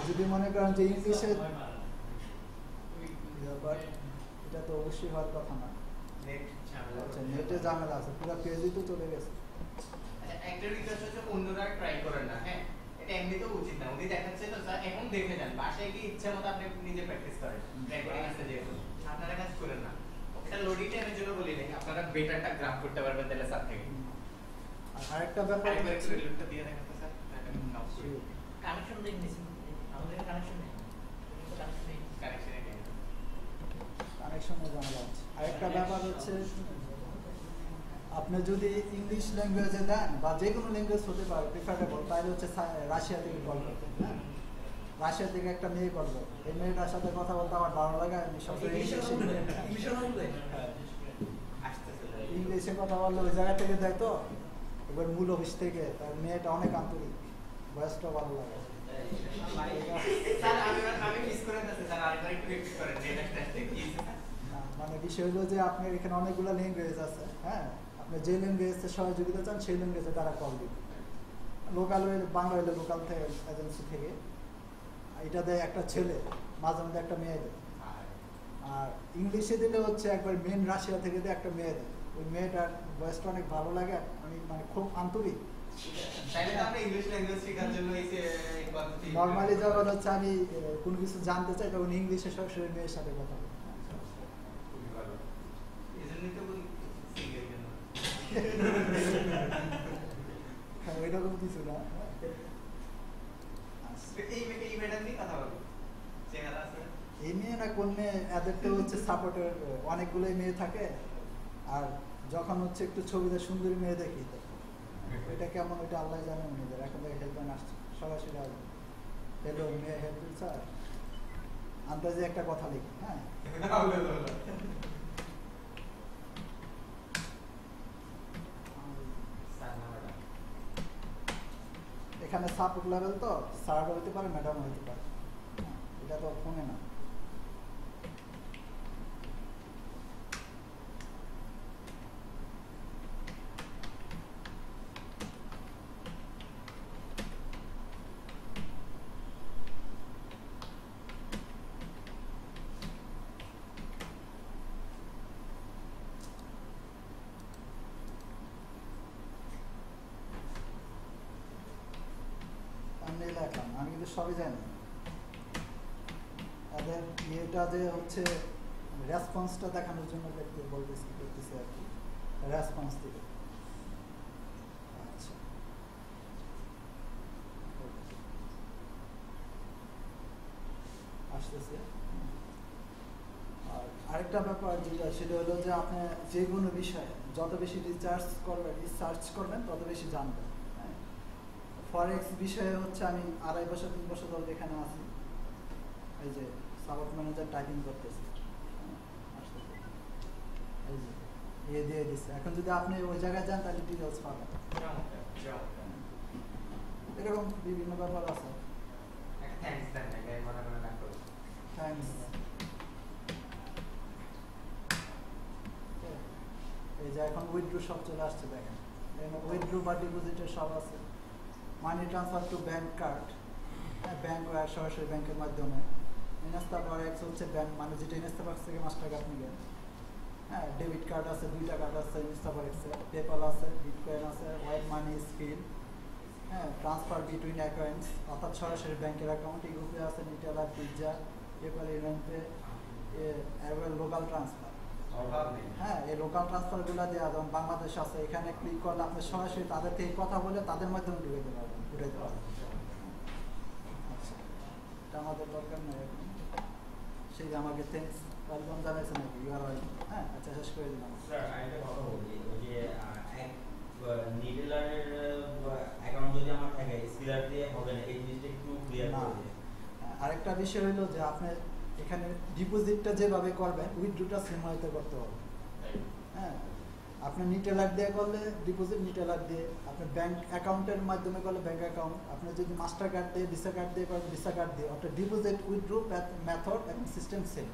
যদি মনে করেন যে ইংলিশে, এটা তো অবশ্যই হওয়ার কথা না। আচ্ছা, নেটে ঝামেলা আছে, পুরো পেজই তো চলে গেছে। একটা রিকোয়েস্ট হচ্ছে অন্যরা ট্রাই করেন না, হ্যাঁ, এটা এমনিতেও উচিত না। উনি দেখাচ্ছে তো স্যার, এখন দেখে যান, বাসায় গিয়ে ইচ্ছা মতো আপনি নিজে প্র্যাকটিস করেন, রেকর্ডিং আছে যেহেতু, আপনারা কাজ করেন না। এটা লোডিং টাইমের জন্য বলি নাই, আপনারা বেটারটা গ্রাফ করতে পারবেন তাহলে স্যার থেকে। আর আরেকটা ব্যাপার আরেকবার একটু হচ্ছে, রিলোডটা দিয়ে দেখেন তো স্যার, কানেকশন দেখ নিছি আমাদের কানেকশন নেই, কানেকশন নেই, কানেকশনে নেই। কানেকশনের ঝামেলা আছে। আরেকটা ব্যাপার হচ্ছে, আপনি যদি ইংলিশ ল্যাঙ্গুয়েজে দেন বা যে কোনো ল্যাঙ্গুয়েজ হতে পারে প্রিফারেবল, তাহলে হচ্ছে রাশিয়া থেকে কল করবেন। হ্যাঁ, রাশিয়া থেকে একটা মেয়ে কল করবে, এই মেয়েটার সাথে কথা বলতে আমার ভালো লাগে, আমি সবসময় ইংলিশে কথা বললে ওই জায়গা থেকে দেয় তো, এবার মূল অফিস থেকে, তার মেয়েটা অনেক আন্তরিক, বয়সটা ভালো লাগে। স্যার আমি মিস করে যাচ্ছি স্যার, আরেকবার একটু রিপিট করেন নেক্সট টাইম কি না, মানে বিষয় হলো যে আপনার এখানে অনেকগুলো ল্যাঙ্গুয়েজ আছে। হ্যাঁ, আপনি যে ল্যাঙ্গুয়েজে সহযোগিতা চান সেই ল্যাঙ্গুয়েজে তারা কল দিবে। লোকাল হইলে, বাংলা হইলে লোকাল থেকে এজেন্সি থেকে, এটা দেয় একটা ছেলে, মাঝে মধ্যে একটা মেয়ে দেয়। আর ইংলিশে দিলে হচ্ছে একবার মেন রাশিয়া থেকে দেয় একটা মেয়ে দেয়, ওই মেয়েটার বয়সটা অনেক ভালো লাগে, আমি মানে খুব আন্তরিক। তাইলে তো আমরা ইংলিশ ল্যাঙ্গুয়েজ শেখার জন্য এই পদ্ধতি নরমালি যখন হচ্ছে আমি কোনো কিছু জানতে চাই তখন ইংলিশে সরাসরি মেয়ের সাথে কথা বলি। খুবই ভালো, এজন্যই তো বলি সিঙ্গেল কেন। হ্যাঁ, ওইরকম কিছু না। এই ম্যাডাম নিয়ে কথা বলো, চেহারা আছে এই মেয়ে না কোন মেয়ে, এদের তো হচ্ছে সাপোর্টের অনেকগুলোই মেয়ে থাকে, আর যখন হচ্ছে একটু ছবিতে সুন্দরী মেয়ে দেখি তো এটা কেমন, ওইটা আল্লাহ জানে মেয়েদের। এখন থেকে হেল্পলাইন আসছে, সরাসরি আসবে, হ্যালো মেয়ে হেল্প স্যার, আন্দাজে একটা কথা লিখি। হ্যাঁ, এখানে সাপোর্ট লেভেল তো স্যার হইতে পারে, ম্যাডাম হইতে পারে, এটা তো ফোনে না। আমি লেখলাম, আমি কিন্তু সবই জানি। তাদের ইয়েটা যে হচ্ছে রেসপন্সটা দেখানোর জন্য দেখতে বলতেছি, করতেছে আর কি, রেসপন্স দিবে। আচ্ছা, আসতেছে। আর আরেকটা ব্যাপার যেটা, সেটা হলো যে আপনি যে কোনো বিষয়ে যত বেশি রিসার্চ করবেন তত বেশি জানবেন। ফরেক্স বিষয়ে হচ্ছে আমি 2.5 বছর 3 বছর ধরে এখানে আছি, এই যে সাপোর্ট ম্যানেজার টাইপিং করতেছি, এই যে দিয়ে দিচ্ছে। এখন যদি আপনি ওই জায়গায় যান তাহলে ডিটেলস পাবেন। এরকম বিভিন্ন ব্যাপার আছে। থ্যাঙ্কস দেন, মনে মনে টাইম এই যে এখন উইথড্র সব চলে আসছে দেখেন উইথড্র বা ডিপোজিটের সব আছে money transfer to bank card bank সরাসরি ব্যাংকের মাধ্যমে ইনস্টা ফরেক্স হচ্ছে ব্যাংক মানে যেটা ইনস্টা ফরেক্স থেকে মাস্টার কার্ড নেবেন হ্যাঁ ডেবিট কার্ড আছে 2টা কার্ড আছে ইনস্টা ফরেক্সে পেপাল আছে বিটকয়েন আছে ওয়াইড মানি স্পিল হ্যাঁ ট্রান্সফার বিটুইন অ্যাকাউন্টস অর্থাৎ সরাসরি ব্যাংকের অ্যাকাউন্ট এই গ্রুপে আছে নিটেলার পিৎজা পেপাল ইভেন্টে লোকাল ট্রান্সফার হ্যাঁ এই লোকাল ট্রান্সফারগুলো দেওয়া যেমন বাংলাদেশ আছে এখানে ক্লিক করলে আপনি সরাসরি তাদের থেকে কথা বলে তাদের মাধ্যমে ঢুকাইতে পারবেন উঠাইতে পারবেন আচ্ছা এটা আমাদের দরকার নেই এখন সেই যে আমাকে থ্যাংকস ওয়েলকাম জানাইছে নাকি ইউ আর ওয়েলকাম হ্যাঁ আচ্ছা শেষ করে দিলাম স্যার আরেকটা কথা বলি ওই যে এক নিডেলারের অ্যাকাউন্ট যদি আমার থাকে স্পিলার দিয়ে হবে না এই জিনিসটা একটু ক্লিয়ার করে দিন আরেকটা বিষয় হলো যে আপনি এখানে ডিপোজিটটা যেভাবে করবেন উইথড্রটা সেম ওয়েতে করতে হবে হ্যাঁ আপনি নিটেলার দিয়ে করলে ডিপোজিট নিটেলার দিয়ে আপনি ব্যাংক অ্যাকাউন্টের মাধ্যমে করলে ব্যাংক অ্যাকাউন্ট আপনি যদি মাস্টার কার্ড দিয়ে ভিসা কার্ড দিয়ে করেন ভিসা কার্ড দিয়ে অর্থাৎ ডিপোজিট উইথড্র মেথড এবং সিস্টেম সেম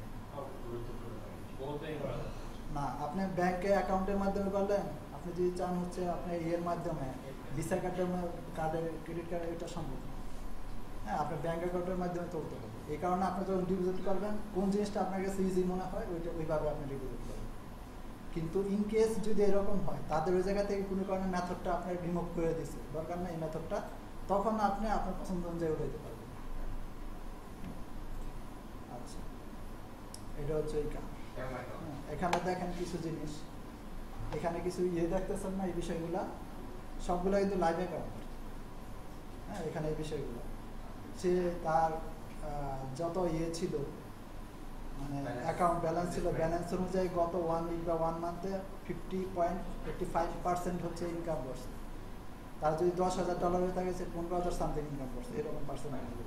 না আপনি ব্যাংকে অ্যাকাউন্টের মাধ্যমে করলেন আপনি যদি চান হচ্ছে আপনি এর মাধ্যমে ভিসা কার্ডের ক্রেডিট কার্ডের এটা সম্ভব হ্যাঁ আপনার ব্যাংক অ্যাকাউন্টের মাধ্যমে তুলতে হবে এই কারণে আপনি যখন ডিপোজিট করবেন কোন জিনিসটা আপনার কাছে ইজি মনে হয় ওইভাবে আপনি ডিপোজিট করবেন কিন্তু ইন কেস যদি এরকম হয় তাদের ওই জায়গা থেকে কোনো কারণে মেথডটা আপনার রিমুভ করে দিচ্ছে দরকার নেই এই মেথডটা তখন আপনি আপনার পছন্দ অনুযায়ী উঠাইতে পারবেন আচ্ছা এটা হচ্ছে এই কাজ এখানে দেখেন কিছু জিনিস এখানে কিছু দেখতেছেন না এই বিষয়গুলা সবগুলো কিন্তু লাইভ অ্যাকাউন্ট হ্যাঁ এখানে এই বিষয়গুলো সে তার যত ছিল মানে অ্যাকাউন্ট ব্যালেন্স ছিল ব্যালেন্স অনুযায়ী গত 1 উইক বা 1 মান্থে 50.85% হচ্ছে ইনকাম করছে তার যদি $10,000 হয়ে থাকে সে 15,000 সামথিং ইনকাম করছে এরকম পার্সেন্টেজ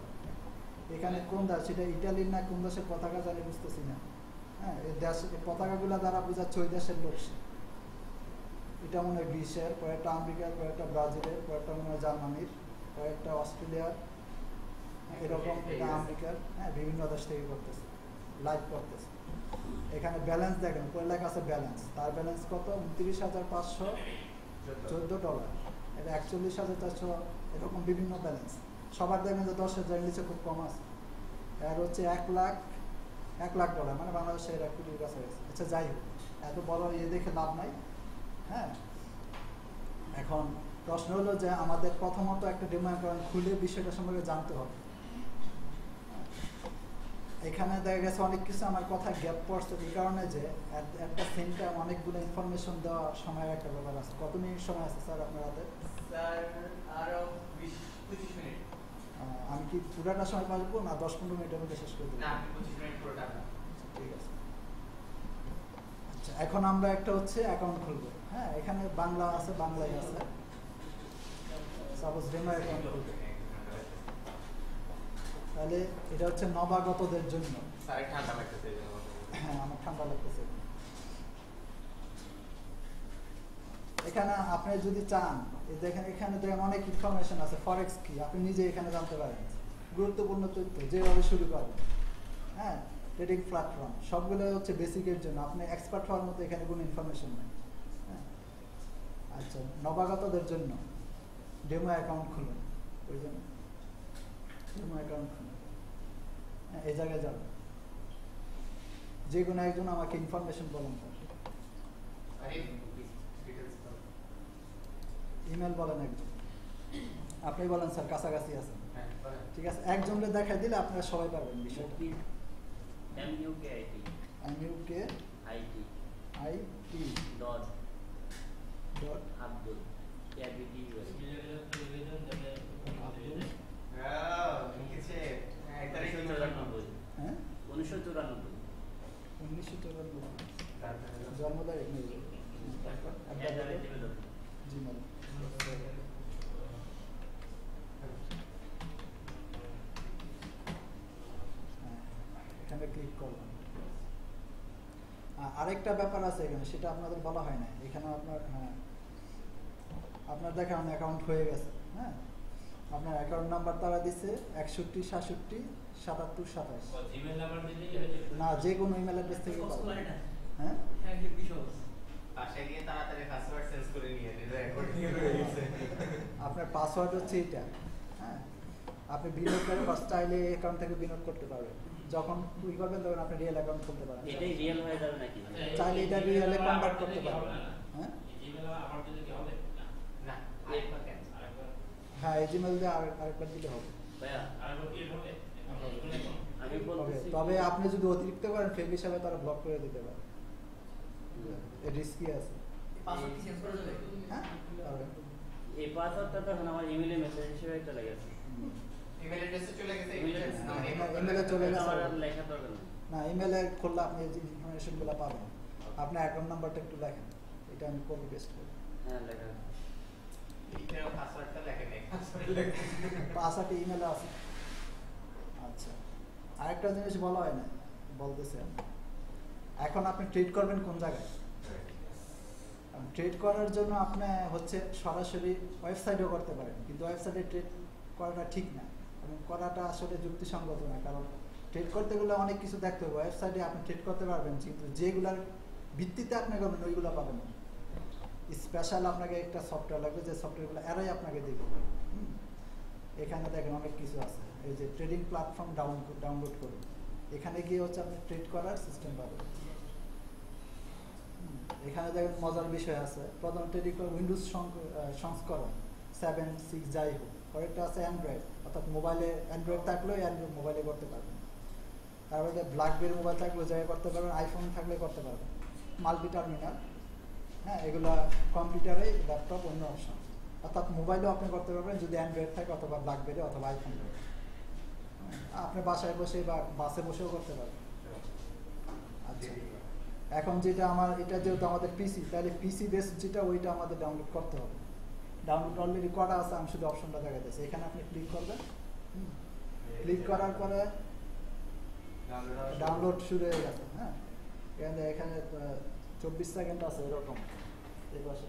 এখানে কোন দেশ সেটা ইটালির না কোন দেশের পতাকা জানি বুঝতেছি না হ্যাঁ এই দেশ পতাকাগুলো দ্বারা বোঝাচ্ছে ওই দেশের লোক এটা মনে হয় গ্রিসের কয়েকটা আমেরিকার কয়েকটা ব্রাজিলের কয়েকটা মনে হয় জার্মানির কয়েকটা অস্ট্রেলিয়ার এরকম আমেরিকার হ্যাঁ বিভিন্ন দেশ থেকে করতেছে লাইভ করতেছে এখানে ব্যালেন্স দেখেন উপরে লেখা আছে ব্যালেন্স তার ব্যালেন্স কত $29,514 এটা $41,400 এরকম বিভিন্ন ব্যালেন্স সবার দেখেন যে 10,000 নিচে খুব কম আছে আর হচ্ছে $1 লাখ মানে বাংলাদেশের 1 কোটির কাছাকাছি আচ্ছা যাই হোক এত বড় দেখে লাভ নাই হ্যাঁ এখন প্রশ্ন হলো যে আমাদের প্রথমত একটা ডেমো অ্যাকাউন্ট খুলে বিষয়টা সম্পর্কে জানতে হবে এখানে দেখা গেছে অনেক কিছু আমার কথা গ্যাপ পড়ছে এই কারণে যে একটা সেন্টার অনেকগুলো ইনফরমেশন দেওয়ার সময় একটা ব্যাপার আছে কত মিনিট সময় আছে স্যার আপনার হাতে স্যার আরো 20-25 মিনিট আমি কি পুরোটা সময় পাবো না 10-15 মিনিটের মধ্যে শেষ করে দেবো না 25 মিনিট পুরোটা না ঠিক আছে আচ্ছা এখন আমরা একটা হচ্ছে অ্যাকাউন্ট খুলবো হ্যাঁ এখানে বাংলা আছে বাংলায় আছে সাপোজ ডেমো অ্যাকাউন্ট খুলবো তাহলে এটা হচ্ছে নবাগতদের জন্য স্যার ঠান্ডা লাগতেছে হ্যাঁ আমার ঠান্ডা লাগতেছে এখানে আপনি যদি চান দেখেন এখানে দেখেন অনেক ইনফরমেশন আছে ফরেক্স কি আপনি নিজে এখানে জানতে পারেন গুরুত্বপূর্ণ তথ্য যেভাবে শুরু করবেন হ্যাঁ ট্রেডিং প্ল্যাটফর্ম সবগুলো হচ্ছে বেসিকের জন্য আপনি এক্সপার্ট হওয়ার মতো এখানে কোনো ইনফরমেশন নেই হ্যাঁ আচ্ছা নবাগতদের জন্য ডেমো অ্যাকাউন্ট খুলুন ওই জন্য ডেমো অ্যাকাউন্ট খুলুন হ্যাঁ এই জায়গায় যাবেন যে কোনো একজন আমাকে ইনফরমেশন বলেন ইমেল বলেন একজন আপনি বলেন স্যার কাছাকাছি আছেন ঠিক আছে একজনকে দেখাই দিলে আপনারা সবাই পারবেন বিষয়টা আব্দুল হ্যাঁ 1994 জন্ম তারিখ নেই জিমেল এখানে ক্লিক করলাম আরেকটা ব্যাপার আছে এখানে সেটা আপনাদের বলা হয় না এখানে আপনার হ্যাঁ আপনার দেখেন অ্যাকাউন্ট হয়ে গেছে হ্যাঁ আপনার অ্যাকাউন্ট নাম্বার তারা দিছে 61 67 77 27। জিমেল নাম্বার দিলেই হয়ে যাবে। না, যে কোনো ইমেল অ্যাড্রেস থেকে কষ্ট পাবেন। লাগে না। হ্যাঁ হ্যাঁ, হেভি সহজ। বাসায় গিয়ে তাড়াতাড়ি পাসওয়ার্ড চেঞ্জ করে নিয়ে নিলে অ্যাকাউন্ট হয়ে গেছে। আপনার পাসওয়ার্ড হচ্ছে এটা। হ্যাঁ, আপনি বিনোদ করে ফার্স্ট চাইলে অ্যাকাউন্ট থেকে বিনোদ করতে পারবেন। যখন ই করবেন তখন আপনি রিয়েল অ্যাকাউন্ট খুলতে পারেন। এটাই রিয়েল হয়ে যাবে নাকি? চাইলে এটা রিয়েলে কনভার্ট করতে পারবেন। হ্যাঁ জিমেল আমার দিলে কি হবে? না, আরেকবার কেন? আরেকবার হ্যাঁ, এই জিমেল দিয়ে আরেকবার দিলে হবে। ভাইয়া আরেকবার কি হবে? আমি তবে বলতেছি তবে আপনি যদি অতিরিক্ত করেন ফেক হিসাবে তারা ব্লক করে দিতে পারে। রিস্কি আছে। পাসওয়ার্ড কি চেঞ্জ করা যাবে? হ্যাঁ পারবেন। এই পাসওয়ার্ডটা তো এখন আমার ইমেলে মেসেজ হিসেবে চলে গেছে। ইমেল অ্যাড্রেসে চলে গেছে। ইমেলে চলে গেছে। আমার আর লেখা দরকার নেই। না, ইমেলে খুললে আপনি যে ইনফরমেশনগুলো পাবেন। আপনার অ্যাকাউন্ট নাম্বারটা একটু লেখেন, এটা আমি কপি পেস্ট করি। হ্যাঁ লেখা আছে। এইটার পাসওয়ার্ডটা লেখা নেই। পাসওয়ার্ড লেখা। পাসওয়ার্ডটা ইমেলে আছে। আচ্ছা, আরেকটা জিনিস বলা হয় না, বলতেছি আমি। এখন আপনি ট্রেড করবেন কোন জায়গায়? ট্রেড করার জন্য আপনি হচ্ছে সরাসরি ওয়েবসাইটেও করতে পারেন, কিন্তু ওয়েবসাইটে ট্রেড করাটা ঠিক না এবং করাটা আসলে যুক্তিসঙ্গত না। কারণ ট্রেড করতে গেলে অনেক কিছু দেখতে হবে। ওয়েবসাইটে আপনি ট্রেড করতে পারবেন, কিন্তু যেগুলোর ভিত্তিতে আপনি করবেন ওইগুলো পাবেন না। স্পেশাল আপনাকে একটা সফটওয়্যার লাগবে, যে সফটওয়্যারগুলো এরাই আপনাকে দেবে। এখানে দেখেন অনেক কিছু আছে। এই যে ট্রেডিং প্ল্যাটফর্ম ডাউনলোড করুন, এখানে গিয়ে হচ্ছে আপনি ট্রেড করার সিস্টেম পাবেন। এখানে দেখেন মজার বিষয় আছে। প্রথম ট্রেডিং উইন্ডোজ সংস্করণ 7, 6 যাই হোক। পরেরটা আছে অ্যান্ড্রয়েড, অর্থাৎ মোবাইলে অ্যান্ড্রয়েড থাকলেও অ্যান্ড্রয়েড মোবাইলে করতে পারবেন। তারপরে ব্ল্যাকবেরি মোবাইল থাকলে ওই জায়গায় করতে পারবেন, আইফোন থাকলে করতে পারবেন। মাল্টি টার্মিনাল, হ্যাঁ, এগুলো কম্পিউটারে, ল্যাপটপ অন্য অপশন। অর্থাৎ মোবাইলেও আপনি করতে পারবেন যদি অ্যান্ড্রয়েড থাকে, অথবা ব্ল্যাকবেরি অথবা আইফোন। আপনি বাসায় বসে বা বাসে বসেও করতে পারবেন। আচ্ছা, এখন যেটা এটা যেহেতু আমাদের পিসি, তাহলে পিসি বেস যেটা ওইটা আমাদের ডাউনলোড করতে হবে। ডাউনলোড অলরেডি করা আছে, আমি শুধু অপশনটা দেখাইতেছি। এখানে আপনি ক্লিক করবেন, ক্লিক করার পরে ডাউনলোড শুরু হয়ে গেছে। হ্যাঁ, এখানে 24 সেকেন্ড আছে এরকম এই পাশে।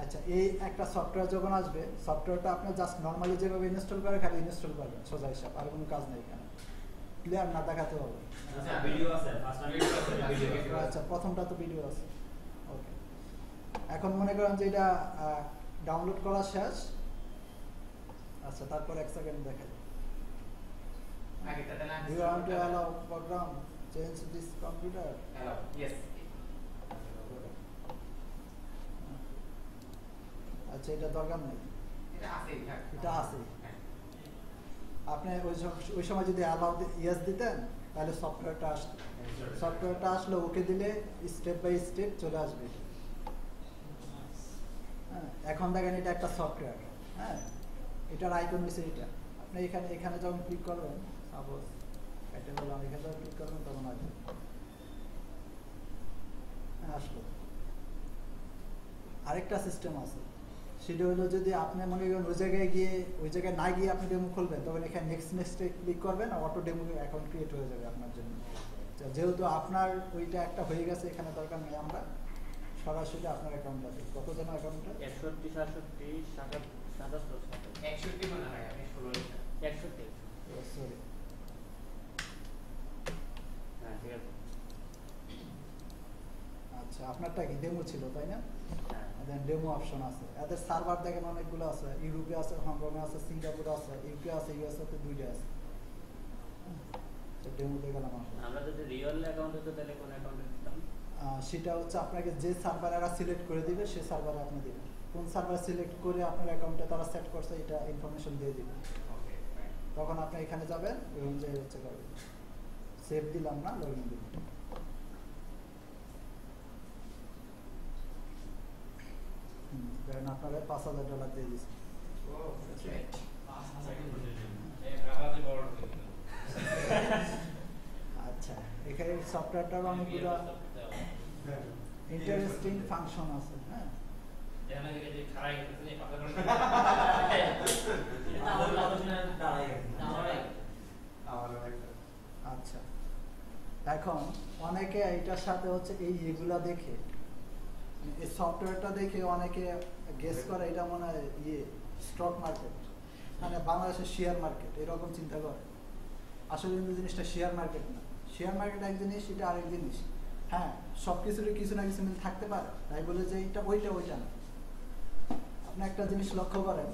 আচ্ছা, এই একটা সফটওয়্যার যখন আসবে, সফটওয়্যারটা আপনি জাস্ট নর্মালি যেভাবে ইনস্টল করে খালি ইনস্টল করবেন, সোজা হিসাব, আর কোনো কাজ নেই এখানে। ক্লিয়ার না? দেখাতে হবে। আচ্ছা, ভিডিও আছে, ফার্স্ট ভিডিও। আচ্ছা, প্রথমটা তো ভিডিও আছে। ওকে, এখন মনে করেন যে এটা ডাউনলোড করা শেষ। আচ্ছা, তারপর 1 সেকেন্ড দেখাই। আগেটাতে না। Do you want to allow program change this computer? Allow. Yes. আচ্ছা, এটা দরকার নেই, এটা আছেই থাক। এটা আছে। আপনি ওই সময় যদি অ্যালাউ ইয়েস দিতেন তাহলে সফটওয়্যারটা আসতো। সফটওয়্যারটা আসলে ওকে দিলে স্টেপ বাই স্টেপ চলে আসবে। হ্যাঁ, এখন দেখেন এটা একটা সফটওয়্যার। হ্যাঁ, এটার আইকন হচ্ছে এটা। আপনি এখানে যখন ক্লিক করবেন, সাপোজ এটা বললাম, এখানে যখন ক্লিক করবেন তখন আসবে। হ্যাঁ, আসলো। আরেকটা সিস্টেম আছে, সেটা হলো যদি আপনি মনে করেন ওই জায়গায় না গিয়ে আপনি ডেমো খুলবেন, তখন এখানে নেক্সটে ক্লিক করবেন, অটো ডেমো অ্যাকাউন্ট ক্রিয়েট হয়ে যাবে আপনার জন্য। যেহেতু আপনার ওইটা একটা হয়ে গেছে, এখানে দরকার নেই, আমরা সরাসরি আপনার অ্যাকাউন্ট আছে। কত যেন অ্যাকাউন্টটা? 61, 67, 77, 61 মনে হয়, আমি 16 61। সরি, হ্যাঁ ঠিক আছে। আচ্ছা, আপনারটা কি ডেমো ছিল তাই না? হ্যাঁ, দেন ডেমো অপশন আছে। এদের সার্ভার দেখেন অনেকগুলো আছে, ইউরোপে আছে, হংকংয়ে আছে, সিঙ্গাপুরে আছে, ইউকে আছে, ইউএসএ দুইটা আছে। ডেমোতে গেলাম আমরা। আমরা যদি রিয়েল অ্যাকাউন্ট হতো তাহলে কোন অ্যাকাউন্টে দিতাম? সেটা হচ্ছে আপনাকে যে সার্ভার এরা সিলেক্ট করে দিবে সেই সার্ভারে আপনি দিবেন। কোন সার্ভার সিলেক্ট করে আপনার অ্যাকাউন্টে তারা সেট করছে এটা ইনফরমেশন দিয়ে দিবে। ওকে, ফাইন। তখন আপনি এখানে যাবেন, ওই অনুযায়ী হচ্ছে করবেন। সেভ দিলাম না, লগইন দিলাম। দেখেন আপনারা $5,000 দিয়ে দিচ্ছি। ও, রাইট। আমাদের বড় হয়ে গেল। আচ্ছা, এখানে সফটওয়্যারটার অনেকগুলো ইন্টারেস্টিং ফাংশন আছে। হ্যাঁ, জানা গেছে যে খারাই গেছে না পাতা করে। আমাদের আলোচনায় দাঁড়াই গেছে। আমারও একটা। আচ্ছা, এখন অনেকে এটার সাথে হচ্ছে এগুলা দেখে, এই সফটওয়্যারটা দেখে অনেকে গেস করে এটা মনে হয় স্টক মার্কেট। মানে বাংলাদেশের শেয়ার মার্কেট এরকম চিন্তা করে। আসলে কিন্তু জিনিসটা শেয়ার মার্কেট না, শেয়ার মার্কেট এক জিনিস, এটা আরেক জিনিস। হ্যাঁ, সব কিছুরই কিছু না কিছু মিল থাকতে পারে, তাই বলে যে এটা ওইটা না। আপনি একটা জিনিস লক্ষ্য করেন,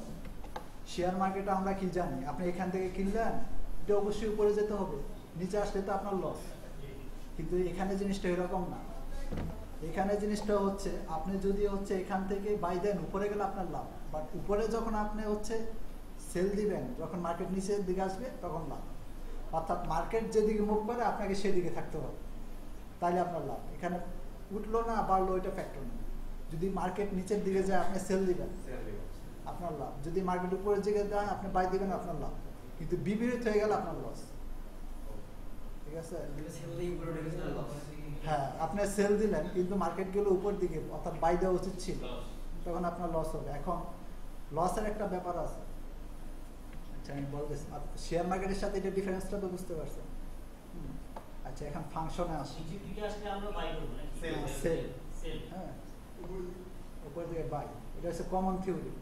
শেয়ার মার্কেটে আমরা কি জানি, আপনি এখান থেকে কিনলেন, এটা অবশ্যই উপরে যেতে হবে, নিচে আসলে তো আপনার লস। কিন্তু এখানে জিনিসটা এরকম না। এখানে জিনিসটা হচ্ছে আপনি যদি হচ্ছে এখান থেকে বাই দেন, উপরে গেলে আপনার লাভ, বাট উপরে যখন আপনি হচ্ছে সেল দিবেন, যখন মার্কেট নিচের দিকে আসবে তখন লাভ। অর্থাৎ মার্কেট যেদিকে মুভ করে আপনাকে সেদিকে থাকতে হবে, তাহলে আপনার লাভ। এখানে উঠলো না বাড়লো ওইটা ফ্যাক্টর না। যদি মার্কেট নিচের দিকে যায় আপনি সেল দিবেন, আপনার লাভ। যদি মার্কেট উপরের দিকে যায় আপনি বাই দিবেন, আপনার লাভ। কিন্তু বিপরীত হয়ে গেলে আপনার লস। ঠিক আছে? হ্যাঁ, আপনি সেল দিলেন কিন্তু মার্কেট গেল উপর দিকে, অর্থাৎ বাই দেওয়া উচিত ছিল, তখন আপনার লস হবে। এখন লসের একটা ব্যাপার আছে, আচ্ছা আমি বলতেছি। শেয়ার মার্কেটের সাথে এটা ডিফারেন্সটা তো বুঝতে পারছেন। আচ্ছা, এখন ফাংশনে আসি। নিচের দিকে আসলে আমরা বাই করব না, সেল। সেল। হ্যাঁ, উপর দিকে বাই, এটা হচ্ছে কমন থিওরি।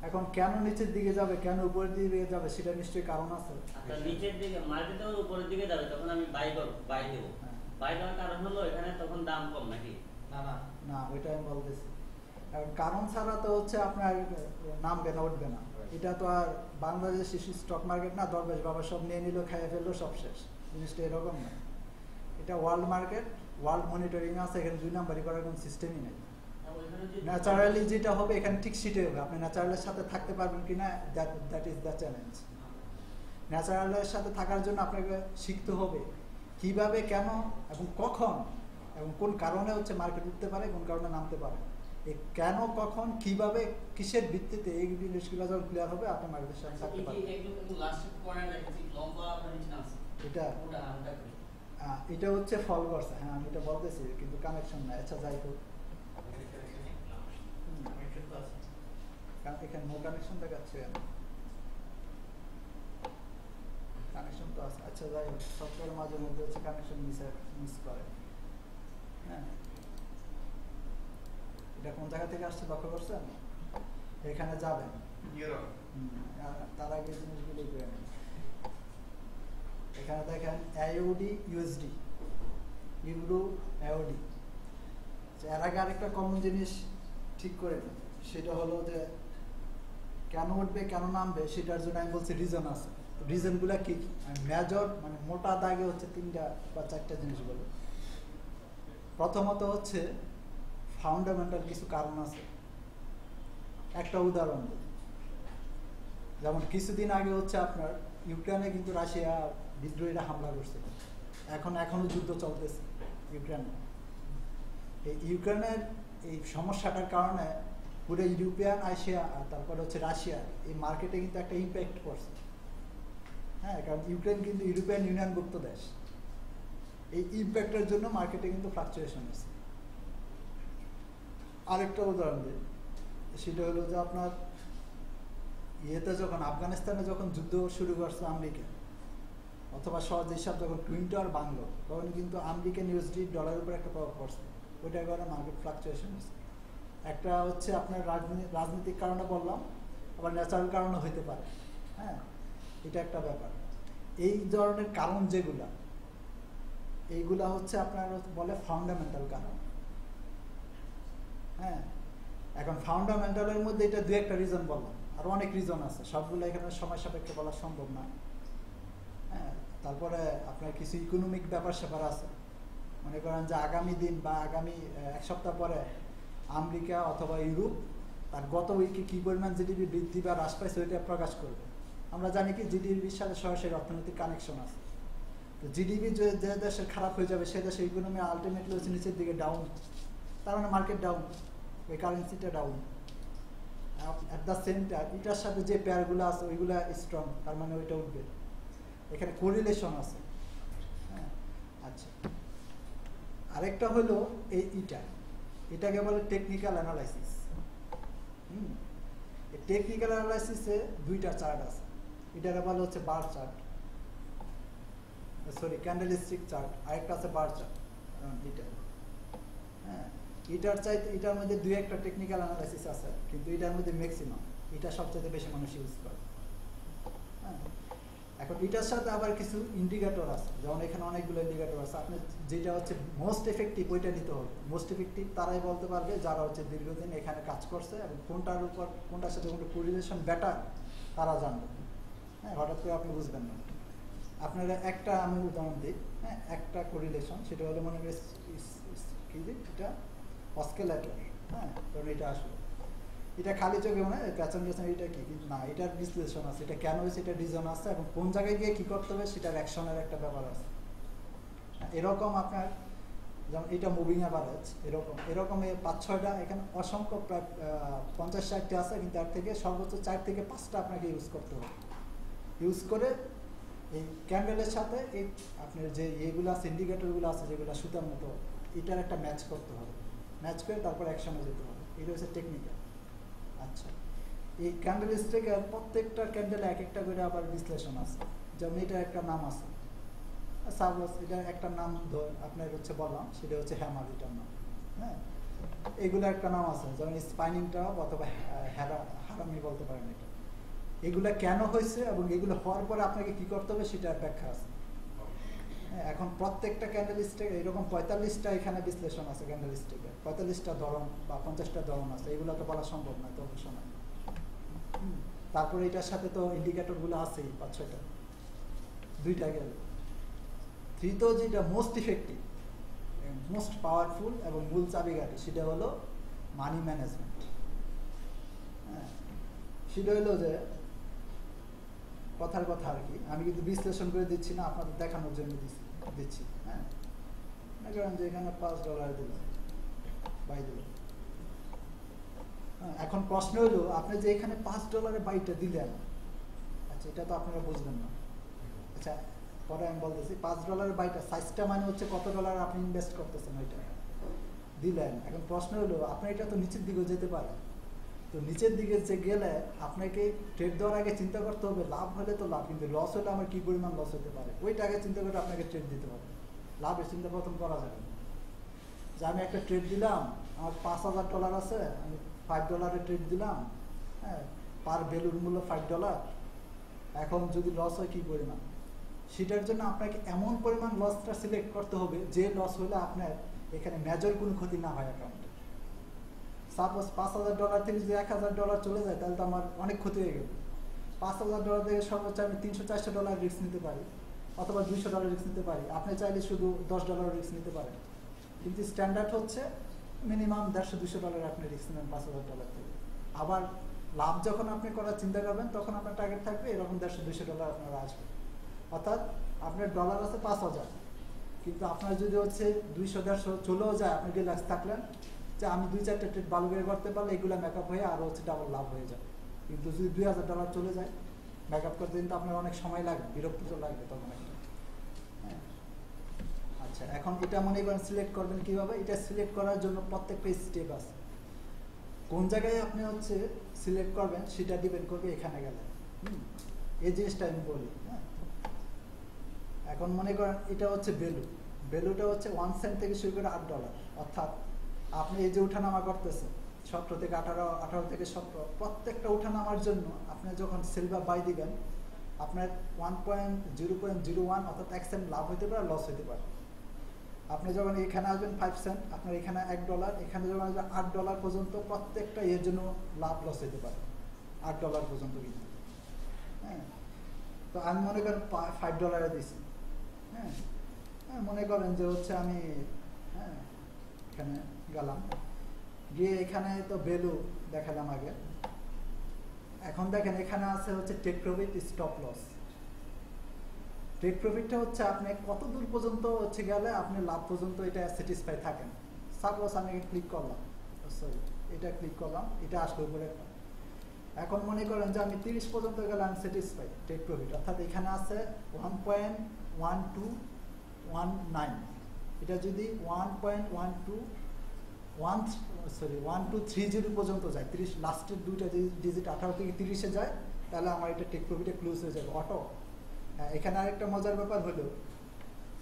এখন কেন নিচের দিকে যাবে, কেন উপরের দিকে যাবে, সেটা নিশ্চয়ই কারণ আছে। আচ্ছা, নিচের দিকে মার্কেট যখন উপরের দিকে যাবে তখন আমি বাই দেবো। বাই দেওয়ার কারণ হলো এখানে তখন দাম কম নাকি? না, ওইটা আমি বলতেছি। এখন কারণ ছাড়া তো হচ্ছে আপনার নামবে না, উঠবে না। এটা তো আর বাংলাদেশ স্টক মার্কেট না, দরবেশ বাবা সব নিয়ে নিল, খাইয়ে ফেললো, সব শেষ। জিনিসটা এরকম না। এটা ওয়ার্ল্ড মার্কেট, ওয়ার্ল্ড মনিটরিং আছে, এখানে 2 নাম্বারই করার কোনো সিস্টেমই নেই। ন্যাচারালি যেটা হবে এখানে ঠিক সেটাই হবে। আপনি ন্যাচারালের সাথে থাকতে পারবেন কিনা, দ্যাট ইজ দ্য চ্যালেঞ্জ। ন্যাচারালের সাথে থাকার জন্য আপনাকে শিখতে হবে কিভাবে, কেন এবং কখন এবং কোন কারণে হচ্ছে মার্কেট উঠতে পারে, কোন কারণে নামতে পারে। এই কেন, কখন, কিভাবে, কিসের ভিত্তিতে, এই জিনিসগুলো যখন ক্লিয়ার হবে আপনি মার্কেটের সাথে থাকতে পারবেন। এটা হচ্ছে ফল করছে। হ্যাঁ, আমি এটা বলতেছি কিন্তু কানেকশন নাই। আচ্ছা, যাই হোক, এখানে নো কানেকশন দেখাচ্ছে, কানেকশন তো আছে। আচ্ছা, যাই হোক, সফটওয়্যার মাঝে মধ্যে হচ্ছে কানেকশন মিস করে। হ্যাঁ, এটা কোন জায়গা থেকে আসছে লক্ষ্য করছেন? এখানে যাবেন, তার আগে জিনিসগুলো করে নেন। এখানে দেখেন AUD USD, ইউরো AUD। এর আগে আরেকটা কমন জিনিস ঠিক করে নেন, সেটা হলো যে কেন উঠবে, কেন নামবে, সেটার জন্য আমি বলছি রিজন আছে। রিজনগুলো কি? মেজর মানে মোটা দাগে হচ্ছে 3টা বা 4টা জিনিস বলে। প্রথমত হচ্ছে ফান্ডামেন্টাল কিছু কারণ আছে। একটা উদাহরণ দিই, যেমন কিছুদিন আগে হচ্ছে আপনার ইউক্রেনে কিন্তু রাশিয়া বিদ্রোহীরা হামলা করছে, এখনো যুদ্ধ চলতেছে ইউক্রেনে। এই ইউক্রেনের এই সমস্যাটার কারণে পুরো ইউরোপিয়ান, এশিয়া আর তারপরে হচ্ছে রাশিয়া, এই মার্কেটে কিন্তু একটা ইম্প্যাক্ট পড়ছে। হ্যাঁ, কারণ ইউক্রেন কিন্তু ইউরোপিয়ান ইউনিয়নভুক্ত দেশ। এই ইম্প্যাক্টের জন্য মার্কেটে কিন্তু ফ্লাকচুয়েশন হচ্ছে। আরেকটা উদাহরণ দিই, সেটা হলো যে আপনার যখন আফগানিস্তানে যখন যুদ্ধ শুরু করছে আমেরিকা, অথবা সহজ হিসাব যখন টুইন টাওয়ার ভাঙলো, তখন কিন্তু আমেরিকান USD ডলারের উপর একটা প্রভাব পড়ছে। ওইটার কারণে মার্কেট ফ্লাকচুয়েশন হচ্ছে। একটা হচ্ছে আপনার রাজনৈতিক কারণে বললাম, আবার ন্যাচারাল কারণে হইতে পারে। হ্যাঁ, এটা একটা ব্যাপার। এই ধরনের কারণ যেগুলা, এইগুলা হচ্ছে আপনার বলে ফান্ডামেন্টাল কারণ। হ্যাঁ, এখন ফান্ডামেন্টালের মধ্যে এটা 2-একটা রিজন বললাম, আর অনেক রিজন আছে, সবগুলো এখানে সময় সাপেক্ষে বলা সম্ভব না। হ্যাঁ, তারপরে আপনার কিছু ইকোনমিক ব্যাপার স্যাপার আছে। মনে করেন যে আগামী দিন বা আগামী 1 সপ্তাহ পরে আমেরিকা অথবা ইউরোপ তার গত উইকে কী পরিমাণ জিডিপি বৃদ্ধি বা হ্রাস পাইছে ওইটা প্রকাশ করবে। আমরা জানি কি জিডিপির সাথে সরাসরি অর্থনৈতিক কানেকশন আছে। তো জিডিপি যে দেশের খারাপ হয়ে যাবে, সে দেশের ইকোনমি আলটিমেটলি হচ্ছে নিচের দিকে ডাউন, তার মানে মার্কেট ডাউন, ওই কারেন্সিটা down. At the same time এটার সাথে যে পেয়ারগুলো আছে ওইগুলো স্ট্রং, তার মানে ওইটা উঠবে। এখানে কোরিলেশন আছে। হ্যাঁ, আচ্ছা, আরেকটা হলো এটাকে বলে টেকনিক্যাল অ্যানালাইসিস। এই টেকনিক্যাল অ্যানালাইসিসে 2টা চার্ট আছে। এটাকে বলে হচ্ছে bar chart, sorry candlestick chart, আরেকটা আছে বার চার্ট। এটা হ্যাঁ, এটার মধ্যে 2-একটা টেকনিক্যাল অ্যানালাইসিস আছে, কিন্তু এটার মধ্যে ম্যাক্সিমাম এটা সবচেয়ে বেশি মানুষ ইউজ করে। এখন এটার সাথে আবার কিছু ইন্ডিকেটর আছে, যেমন এখানে অনেকগুলো ইন্ডিকেটর আছে। আপনি যেটা হচ্ছে মোস্ট এফেক্টিভ ওইটা নিতে হবে। মোস্ট এফেক্টিভ তারাই বলতে পারবে যারা হচ্ছে দীর্ঘদিন এখানে কাজ করছে এবং কোনটার সাথে কোনটা কোরিলেশন বেটার তারা জানবে। হ্যাঁ, হঠাৎ করে আপনি বুঝবেন না। আপনারা একটা আমি উদাহরণ দিই, হ্যাঁ, একটা কোরিলেশন, সেটা হলো মনে করি কি এটা অস্কেলেটর। হ্যাঁ, কারণ এটা আসলে এটা খালি চোখে মনে হয় প্যাচান প্যাচান এটা কি, কিন্তু না, এটার বিশ্লেষণ আছে, এটা কেন হয়েছে, এটা রিজন আছে এবং কোন জায়গায় গিয়ে কী করতে হবে সেটার অ্যাকশনের একটা ব্যাপার আছে। এরকম আপনার যেমন এটা মুভিং অ্যাভারেজ, এরকম 5-6টা এখানে অসংখ্য প্রায় 50-60টা আছে, কিন্তু তার থেকে সর্বোচ্চ 4 থেকে 5টা আপনাকে ইউজ করতে হবে। ইউজ করে এই ক্যান্ডেলের সাথে এই আপনার যে এগুলো আছে ইন্ডিকেটরগুলো আছে যেগুলো সুতার মতো, এটার একটা ম্যাচ করতে হবে। ম্যাচ করে তারপর অ্যাকশনে যেতে হবে। এটা হচ্ছে টেকনিক্যাল। আচ্ছা, এই ক্যান্ডেল স্টিকের প্রত্যেকটা ক্যান্ডেলে এক একটা করে আবার বিশ্লেষণ আছে। যেমন এটার একটা নাম আছে, সাপোজ এটার একটা নাম আপনার হচ্ছে বললাম, সেটা হচ্ছে হ্যামার, এটার নাম। হ্যাঁ, এগুলো একটা নাম আছে, যেমন স্পাইনিংটা অথবা হারামি বলতে পারেন। এটা এগুলো কেন হয়েছে এবং এগুলো হওয়ার পরে আপনাকে কি করতে হবে সেটার ব্যাখ্যা আছে। হ্যাঁ, এখন প্রত্যেকটা ক্যান্ডেল স্টিক এরকম 45টা এখানে বিশ্লেষণ আছে। ক্যান্ডেল স্টিকের 45টা ধরন বা 50টা ধরন আছে, এগুলো তো বলা সম্ভব নয়, তো অবশ্য নয়। তারপরে এটার সাথে তো ইন্ডিকেটরগুলো আছেই 5-6টা, 2টা গেল। 3 তো যেটা মোস্ট ইফেক্টিভ, মোস্ট পাওয়ারফুল এবং মূল চাবিকাঠি, সেটা হলো মানি ম্যানেজমেন্ট। হ্যাঁ, সেটা হলো যে কথার কথা আর কি, আমি কিন্তু বিশ্লেষণ করে দিচ্ছি না, আপনাদের দেখানোর জন্য দিচ্ছি। হ্যাঁ, কারণ যে এখানে $5 দিল, বাই দিল। এখন প্রশ্ন হলো আপনি যে এখানে $5 বাইটা দিলেন, আচ্ছা এটা তো আপনারা বুঝলেন না। আচ্ছা, পরে আমি বলতেছি $5 বাইটা সাইজটা মানে হচ্ছে কত ডলার আপনি ইনভেস্ট করতেছেন ওইটা দিলেন। এখন প্রশ্ন হলো আপনার এটা তো নিচের দিকেও যেতে পারে, তো নিচের দিকে যে গেলে আপনাকে ট্রেড দেওয়ার আগে চিন্তা করতে হবে লাভ হলে তো লাভ, কিন্তু লস হলে আমার কি পরিমাণ লস হতে পারে ওইটা আগে চিন্তা করে আপনাকে ট্রেড দিতে হবে। লাভের চিন্তা প্রথম করা যাবে না। যে আমি একটা ট্রেড দিলাম, আমার $5,000 আছে, আমি $5 ট্রেড দিলাম। হ্যাঁ, পার ভ্যালুর মূল্য $5। এখন যদি লস হয় কি পরিমাণ, সেটার জন্য আপনাকে এমন পরিমাণ লসটা সিলেক্ট করতে হবে যে লস হলে আপনার এখানে মেজর কোনো ক্ষতি না হয় অ্যাকাউন্টে। সাপোজ $5,000 থেকে যদি $1,000 চলে যায় তাহলে তো আমার অনেক ক্ষতি হয়ে গেল। $5,000 থেকে সর্বোচ্চ আমি $300-400 রিস্ক নিতে পারি, অথবা $200 রিস্ক নিতে পারি। আপনি চাইলে শুধু $10 রিস্ক নিতে পারেন, কিন্তু স্ট্যান্ডার্ড হচ্ছে মিনিমাম $150-200 আপনি রিস্ক নেন $5,000 থেকে। আবার লাভ যখন আপনি করার চিন্তা করবেন তখন আপনার টার্গেট থাকবে এরকম $150-200 আপনার আসবে। অর্থাৎ আপনার ডলার আছে 5,000, কিন্তু আপনার যদি হচ্ছে 200-150 চলেও যায়, আপনি রিল্যাক্স থাকলেন যে আমি 2-4টা ট্রেড ভালো করে করতে পারলে এগুলো মেকআপ হয়ে আরও হচ্ছে ডাবল লাভ হয়ে যাবে। কিন্তু যদি $2,000 চলে যায় মেকআপ করতে কিন্তু আপনার অনেক সময় লাগবে, বিরক্ত তো লাগবে তখন একটা। হ্যাঁ, আচ্ছা, এখন এটা মনে করেন সিলেক্ট করবেন কীভাবে? এটা সিলেক্ট করার জন্য প্রত্যেকটা স্টেপ আছে। কোন জায়গায় আপনি হচ্ছে সিলেক্ট করবেন সেটা ডিপেন্ড করবে এখানে গেলে। এই জিনিসটা আমি বলি। হ্যাঁ, এখন মনে করেন এটা হচ্ছে ভ্যালুটা হচ্ছে 1 সেন্ট থেকে শুরু করে $8। অর্থাৎ আপনি এই যে উঠানামা করতেছেন 17 থেকে 18, 18 থেকে 17, প্রত্যেকটা উঠানামার জন্য আপনি যখন সেল বা বাই দিবেন আপনার 1.0.01 অর্থাৎ 1 সেন্ট লাভ হতে পারে, লস হতে পারে। আপনি যখন এখানে আসবেন 5 সেন্ট, আপনার এখানে $1, এখানে যখন আসবেন $8 পর্যন্ত, প্রত্যেকটা এর জন্য লাভ লস হতে পারে $8 পর্যন্ত কিন্তু। হ্যাঁ, তো আমি মনে করেন $5 দিছি। হ্যাঁ, মনে করেন যে হচ্ছে আমি এখানে গেলাম, গিয়ে এখানে তো ভ্যালু দেখালাম আগে। এখন দেখেন এখানে আছে হচ্ছে take profit, stop loss. Take প্রফিটটা হচ্ছে আপনি কত দূর পর্যন্ত হচ্ছে গেলে আপনি লাভ পর্যন্ত এটা স্যাটিসফাই থাকেন। সাপোজ আমি ক্লিক করলাম, সরি এটা ক্লিক করলাম, এটা আসলো উপরে। এখন মনে করেন যে আমি 30 পর্যন্ত গেলে আমি স্যাটিসফাই টেক প্রফিট, অর্থাৎ এখানে আছে 1.1219। এটা যদি 1.1230 পর্যন্ত যায়, 30 লাস্টের 2টা ডিজিট 18 থেকে 30-এ যায়, তাহলে আমার এটা টেক প্রফিটে ক্লোজ হয়ে যাবে অটো। এখানে আরেকটা মজার ব্যাপার হলো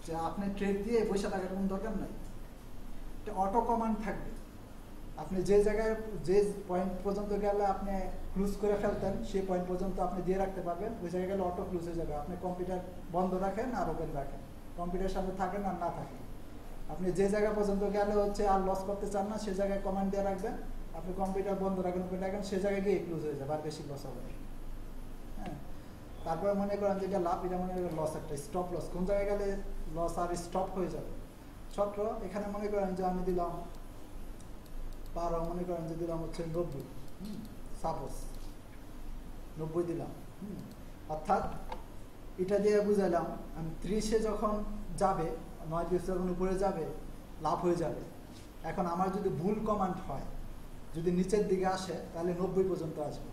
যে আপনি ট্রেড দিয়ে পয়সা টাকার কোনো দরকার নাই, এটা অটো কমান্ড থাকবে। আপনি যে জায়গায় যে পয়েন্ট পর্যন্ত গেলে আপনি ক্লোজ করে ফেলতেন সেই পয়েন্ট পর্যন্ত আপনি দিয়ে রাখতে পারবেন, ওই জায়গায় গেলে অটো ক্লোজ হয়ে যাবে। আপনি কম্পিউটার বন্ধ রাখেন আর ওপেন রাখেন, কম্পিউটার সামনে থাকেন আর না থাকেন, আপনি যে জায়গা পর্যন্ত গেলে হচ্ছে আর লস করতে চান না সে জায়গায় কমান্ড দিয়ে রাখবেন, আপনি কম্পিউটার বন্ধ রাখেন ওপেন রাখেন, সে জায়গায় গিয়ে ক্লোজ হয়ে যাবে, আর বেশি লস হবে। হ্যাঁ, তারপরে মনে করেন যেটা লাভ, এটা মনে করেন লস, একটা স্টপ লস, কোন জায়গায় গেলে লস আর স্টপ হয়ে যাবে। ছোট্ট এখানে মনে করেন যে আমি দিলাম 12, মনে করেন যে দিলাম হচ্ছে 90, সাপোজ 90 দিলাম, অর্থাৎ এটা দিয়ে বুঝাইলাম আমি 30-এ যখন যাবে, 9 পিস যখন উপরে যাবে লাভ হয়ে যাবে। এখন আমার যদি ভুল কমান্ড হয়, যদি নিচের দিকে আসে তাহলে 90 পর্যন্ত আসবে।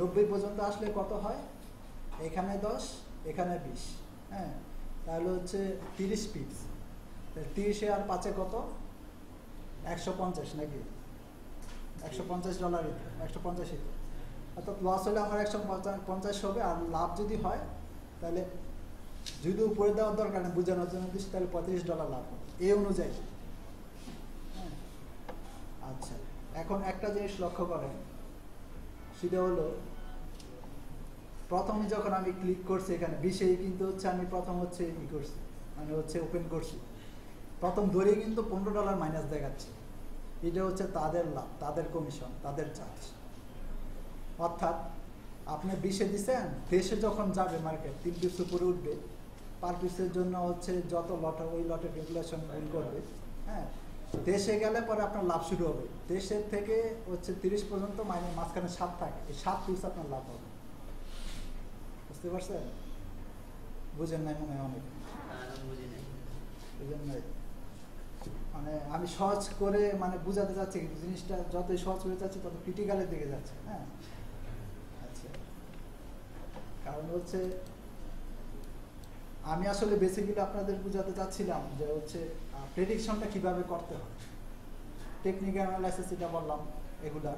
90 পর্যন্ত আসলে কত হয়, এখানে 10 এখানে 20, হ্যাঁ, তাহলে হচ্ছে 30 পিপস। 30-এ আর 5-এ কত, 150 নাকি, $150, 150, অর্থাৎ লস হলে আমার 150 হবে, আর লাভ যদি হয় তাহলে যদি উপরে দেওয়ার দরকার নেই বোঝানোর জন্য দিচ্ছি, তাহলে $35 লাভ হবে এই অনুযায়ী। হ্যাঁ, আচ্ছা, এখন একটা জিনিস লক্ষ্য করেন, সেটা হলো প্রথমে যখন আমি ক্লিক করছি এখানে 20-এ, কিন্তু হচ্ছে আমি প্রথম হচ্ছে ই করছি, মানে হচ্ছে ওপেন করছি, প্রথম ধরে কিন্তু $15 মাইনাস দেখাচ্ছে। এটা হচ্ছে তাদের লাভ, তাদের কমিশন, তাদের চার্জ। অর্থাৎ আপনি 20-এ দিচ্ছেন, 20-এ যখন যাবে মার্কেট 3 পিস উপরে উঠবে, পার পিসের জন্য হচ্ছে যত লট ওই লটের ক্যালকুলেশন ভুল করবে। হ্যাঁ, 20-এ গেলে পরে আপনার লাভ শুরু হবে, 20-এর থেকে হচ্ছে 30 পর্যন্ত, মানে মাঝখানে 7 থাকে, এই 7 পিস আপনার লাভ হবে। বুঝতে পারছেন? বুঝেন নাই মনে হয় অনেক, বুঝেন নাই, মানে আমি সহজ করে মানে বুঝাতে চাচ্ছি, কিন্তু জিনিসটা যতই সহজ হয়ে যাচ্ছে তত ক্রিটিক্যালের দিকে যাচ্ছে। হ্যাঁ, আচ্ছা, কারণ হচ্ছে আমি আসলে বেসিক্যালি আপনাদের বুঝাতে চাচ্ছিলাম যে হচ্ছে প্রেডিকশনটা কিভাবে করতে হয়, টেকনিক্যাল অ্যানালাইসিস এটা বললাম, এগুলা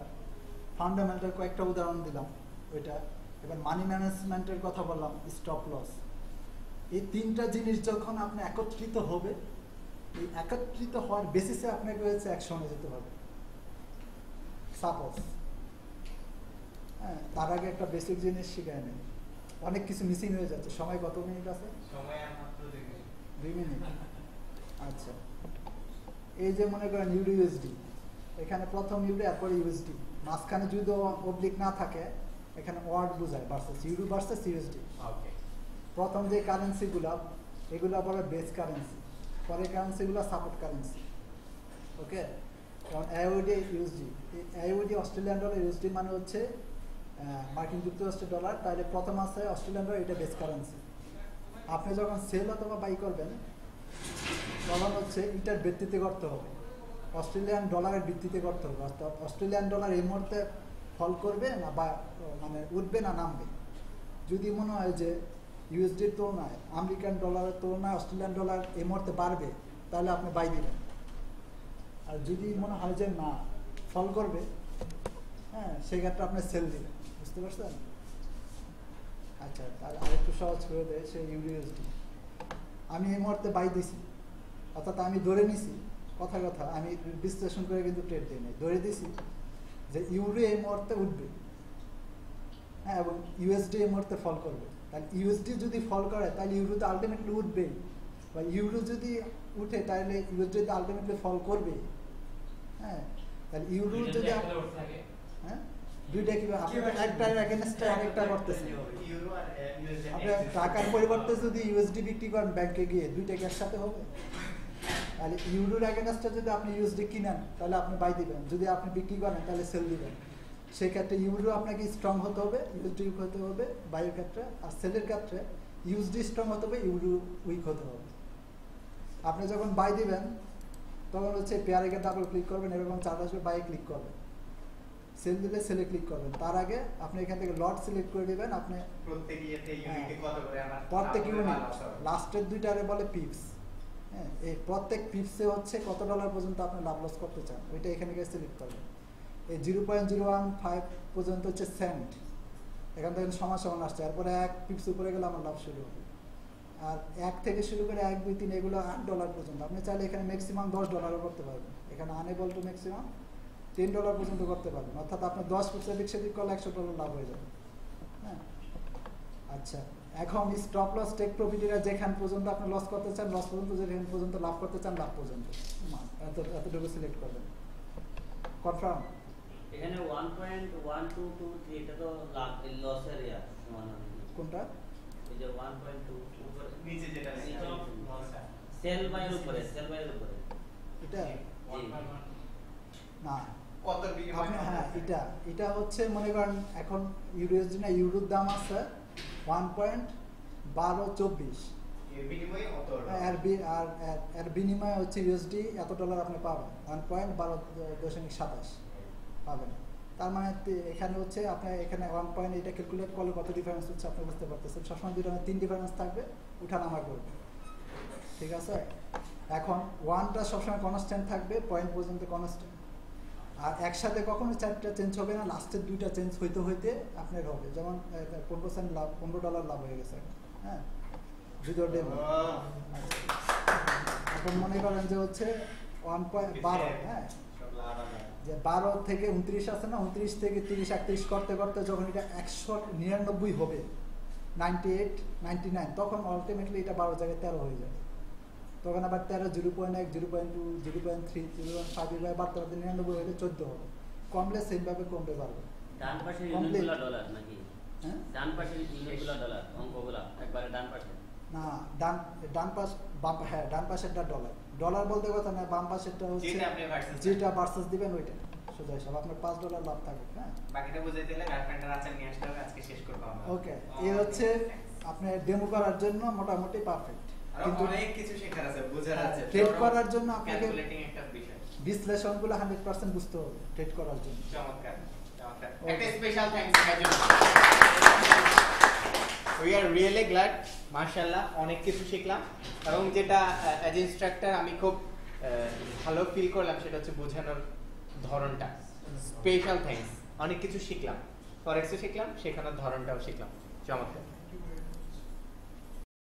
ফান্ডামেন্টাল কয়েকটা উদাহরণ দিলাম ওইটা, এবার মানি ম্যানেজমেন্টের কথা বললাম, স্টপ লস। এই 3টা জিনিস যখন আপনি একত্রিত হবে, এই একত্রিত হওয়ার বেসিসে আপনাকে হচ্ছে অ্যাকশনে যেতে হবে। সাপোজ, হ্যাঁ, তার আগে একটা বেসিক জিনিস শিখায় নেই, অনেক কিছু মিসিং হয়ে যাচ্ছে। সময় কত মিনিট আছে? সময় মাত্র 2 মিনিট। আচ্ছা, এই যে মনে করেন ইউরোইউএসডি, এখানে প্রথম ইউরো এরপরে ইউএসডি, মাঝখানে যদি অবলিক না থাকে এখানে ওয়ার্ড বোঝায় ভার্সেস ইউরো ভার্সেস ইউএসডি। ওকে, প্রথম যে কারেন্সিগুলো এগুলো বলে বেস কারেন্সি, পরে কারেন্সিগুলো সাপোর্ট কারেন্সি। ওকে, কারণ AUD USD, AUD Australian dollar, USD মানে হচ্ছে মার্কিন যুক্তরাষ্ট্রের ডলার, তাহলে প্রথম আছে অস্ট্রেলিয়ান ডলার, এটা বেস কারেন্সি। আপনি যখন সেল অথবা বাই করবেন তখন হচ্ছে এটার ভিত্তিতে করতে হবে, অস্ট্রেলিয়ান ডলারের ভিত্তিতে করতে হবে। অর্থাৎ অস্ট্রেলিয়ান ডলার এই মুহূর্তে ফল করবে না, বা মানে উঠবে না নামবে। যদি মনে হয় যে ইউএসডির তুলনায়, আমেরিকান ডলারের তুলনায় অস্ট্রেলিয়ান ডলার এই মুহূর্তে বাড়বে, তাহলে আপনি বাই দিবেন। আর যদি মনে হয় যে না ফল করবে, হ্যাঁ, সেক্ষেত্রে আপনি সেল দিবেন। বুঝতে পারছেন? আচ্ছা, তাহলে আরেকটু সহজ করে দেয় সে ইউরোইউএসডি। আমি এই মুহূর্তে বাই দিছি, অর্থাৎ আমি ধরে নিছি, কথা আমি বিশ্লেষণ করে কিন্তু ট্রেড দিই নাই, ধরে দিছি যে ইউরো এই মুহূর্তে উঠবে, হ্যাঁ, এবং ইউএসডি এই মুহূর্তে ফল করবে। তাহলে ইউএসডি যদি ফল করে তাহলে ইউরো তো আলটিমেটলি উঠবেই, বা ইউরো যদি উঠে তাহলে ইউএসডি তো আলটিমেটলি ফল করবে। হ্যাঁ, তাহলে ইউরো যদি হ্যাঁ, দুইটা কি আপনি একটার এগেইনস্টে আরেকটা করতেছেন। ইউরো আর ইউএসডি, আপনি টাকার পরিবর্তে যদি ইউএসডি বিক্রি করেন ব্যাংকে গিয়ে, দুইটা কি একসাথে হবে? তাহলে ইউরোর এগেইনস্টে যদি আপনি ইউএসডি কিনেন তাহলে আপনি বাই দিবেন, যদি আপনি বিক্রি করেন তাহলে সেল দিবেন। সেক্ষেত্রে ইউরো আপনাকে স্ট্রং হতে হবে, ইউএসডি উইক হতে হবে বাইয়ের ক্ষেত্রে, আর সেলের ক্ষেত্রে ইউএসডি স্ট্রং হতে হবে, ইউরো উইক হতে হবে। আপনি যখন বাই দিবেন তখন হচ্ছে পেয়ারে ডাবল ক্লিক করবেন, এরকম 4 আসবে, বাই ক্লিক করবেন। সেল দিলে সেলে ক্লিক করবেন, তার আগে আপনি এখান থেকে লট সিলেক্ট করে দিবেন। আপনি প্রত্যেক ইয়েতে ইউনিটে কত করে আমার প্রত্যেক ইউনিট লাস্টের দুইটারে বলে পিপস। হ্যাঁ, এই প্রত্যেক পিপসে হচ্ছে কত ডলার পর্যন্ত আপনি লাভ লস করতে চান, ওইটা এখানে গিয়ে সিলেক্ট করবেন। এই 0.015 পর্যন্ত হচ্ছে সেন্ট, এখান থেকে সমান আসছে, এরপরে 1 পিপস উপরে গেলে আমার লাভ শুরু হবে। আর 1 থেকে শুরু করে 1, 2, 3 এগুলো $8 পর্যন্ত। আপনি চাইলে এখানে ম্যাক্সিমাম $10 করতে পারবেন। এখানে আনেবল টু ম্যাক্সিমাম $10 পর্যন্ত করতে পারবেন, অর্থাৎ আপনার 10% এদিক সেদিক করলে $100 লাভ হয়ে যাবে। হ্যাঁ, আচ্ছা এখন স্টপ লস টেক প্রফিটেরা যেখান পর্যন্ত আপনি লস করতে চান লস পর্যন্ত, যেখান পর্যন্ত লাভ করতে চান লাভ পর্যন্ত, এতটুকু সিলেক্ট করবেন। কনফার্ম? এখানে 1.1223 এটা তো লাভ লস এরিয়া সমান কোনটা? এই যে 1.2 উপরে নিচে যেটা নিচে লসটা সেল বাইয়ের উপরে, সেল বাইয়ের উপরে এটা জি। না কত বিনিময় আপনি হ্যাঁ এটা হচ্ছে মনে করেন এখন ইউএসডি না ইউরোর দাম আছে 1.1224, এর বিনিময়ে অত এর বিনিময়ে হচ্ছে ইউএসডি এত ডলার আপনি পাবেন 1.12.27 পাবেন। তার মানে এখানে হচ্ছে আপনার এখানে 1 পয়েন্ট এটা ক্যালকুলেট করলে কত ডিফারেন্স হচ্ছে আপনি বুঝতে পারতেছেন। সবসময় দুটো 3 ডিফারেন্স থাকবে, উঠানামা করবে, ঠিক আছে। এখন 1টা সবসময় কনস্ট্যান্ট থাকবে, পয়েন্ট পর্যন্ত কনস্ট্যান্ট, আর একসাথে কখনো 4টা চেঞ্জ হবে না, লাস্টের 2টা চেঞ্জ হইতে হইতে আপনার হবে। যেমন 15% লাভ, $15 লাভ হয়ে গেছে। হ্যাঁ, ভিডিও ডেমো। এখন মনে করেন যে হচ্ছে 1.12, হ্যাঁ যে 12 থেকে 29 আছে না, 29 থেকে 30 31 করতে করতে যখন এটা 199 হবে, 98 99, তখন আলটিমেটলি এটা 12 জায়গায় 13 হয়ে যাবে। তখন আবার 13 0.1 0.2 0.3 0.5 এভাবে বাড়তে বাড়তে 99 হলে 14 হবে। কমলে সেমভাবে কমতে পারবে। ডান পাশের ইউনিটগুলো ডলার নাকি? হ্যাঁ, ডান পাশের ইউনিটগুলো ডলার, অঙ্কগুলো একবারে ডান পাশে। না ডান পাশ হ্যাঁ ডান পাশেরটা ডলার বলতে কথা না, বাম পাশেরটা হচ্ছে যেটা আপনি ভার্সেস যেটা ভার্সেস দিবেন ওইটা সোজা হিসাব, আপনার $5 লাভ থাকবে। হ্যাঁ, বাকিটা বুঝাইতে হলে গার্লফ্রেন্ডের আচার নিয়ে আসতে হবে, আজকে শেষ করব আমরা। ওকে, এই হচ্ছে আপনার ডেমো করার জন্য মোটামুটি পারফেক্ট, কিন্তু অনেক কিছু শেখার আছে, বোঝার আছে, ট্রেড করার জন্য আপনাকে ক্যালকুলেটিং একটা বিষয়, বিশ্লেষণগুলো 100% বুঝতে হবে ট্রেড করার জন্য। চমৎকার চমৎকার। একটা স্পেশাল থ্যাঙ্কস এর জন্য। উই আর রিয়েলি গ্ল্যাড, মাশাআল্লাহ অনেক কিছু শিখলাম, এবং যেটা অ্যাজ ইনস্ট্রাক্টর আমি খুব ভালো ফিল করলাম সেটা হচ্ছে বোঝানোর ধরনটা। স্পেশাল থ্যাঙ্কস, অনেক কিছু শিখলাম, ফরেক্সও শিখলাম, শেখানোর ধরনটাও শিখলাম, চমৎকার।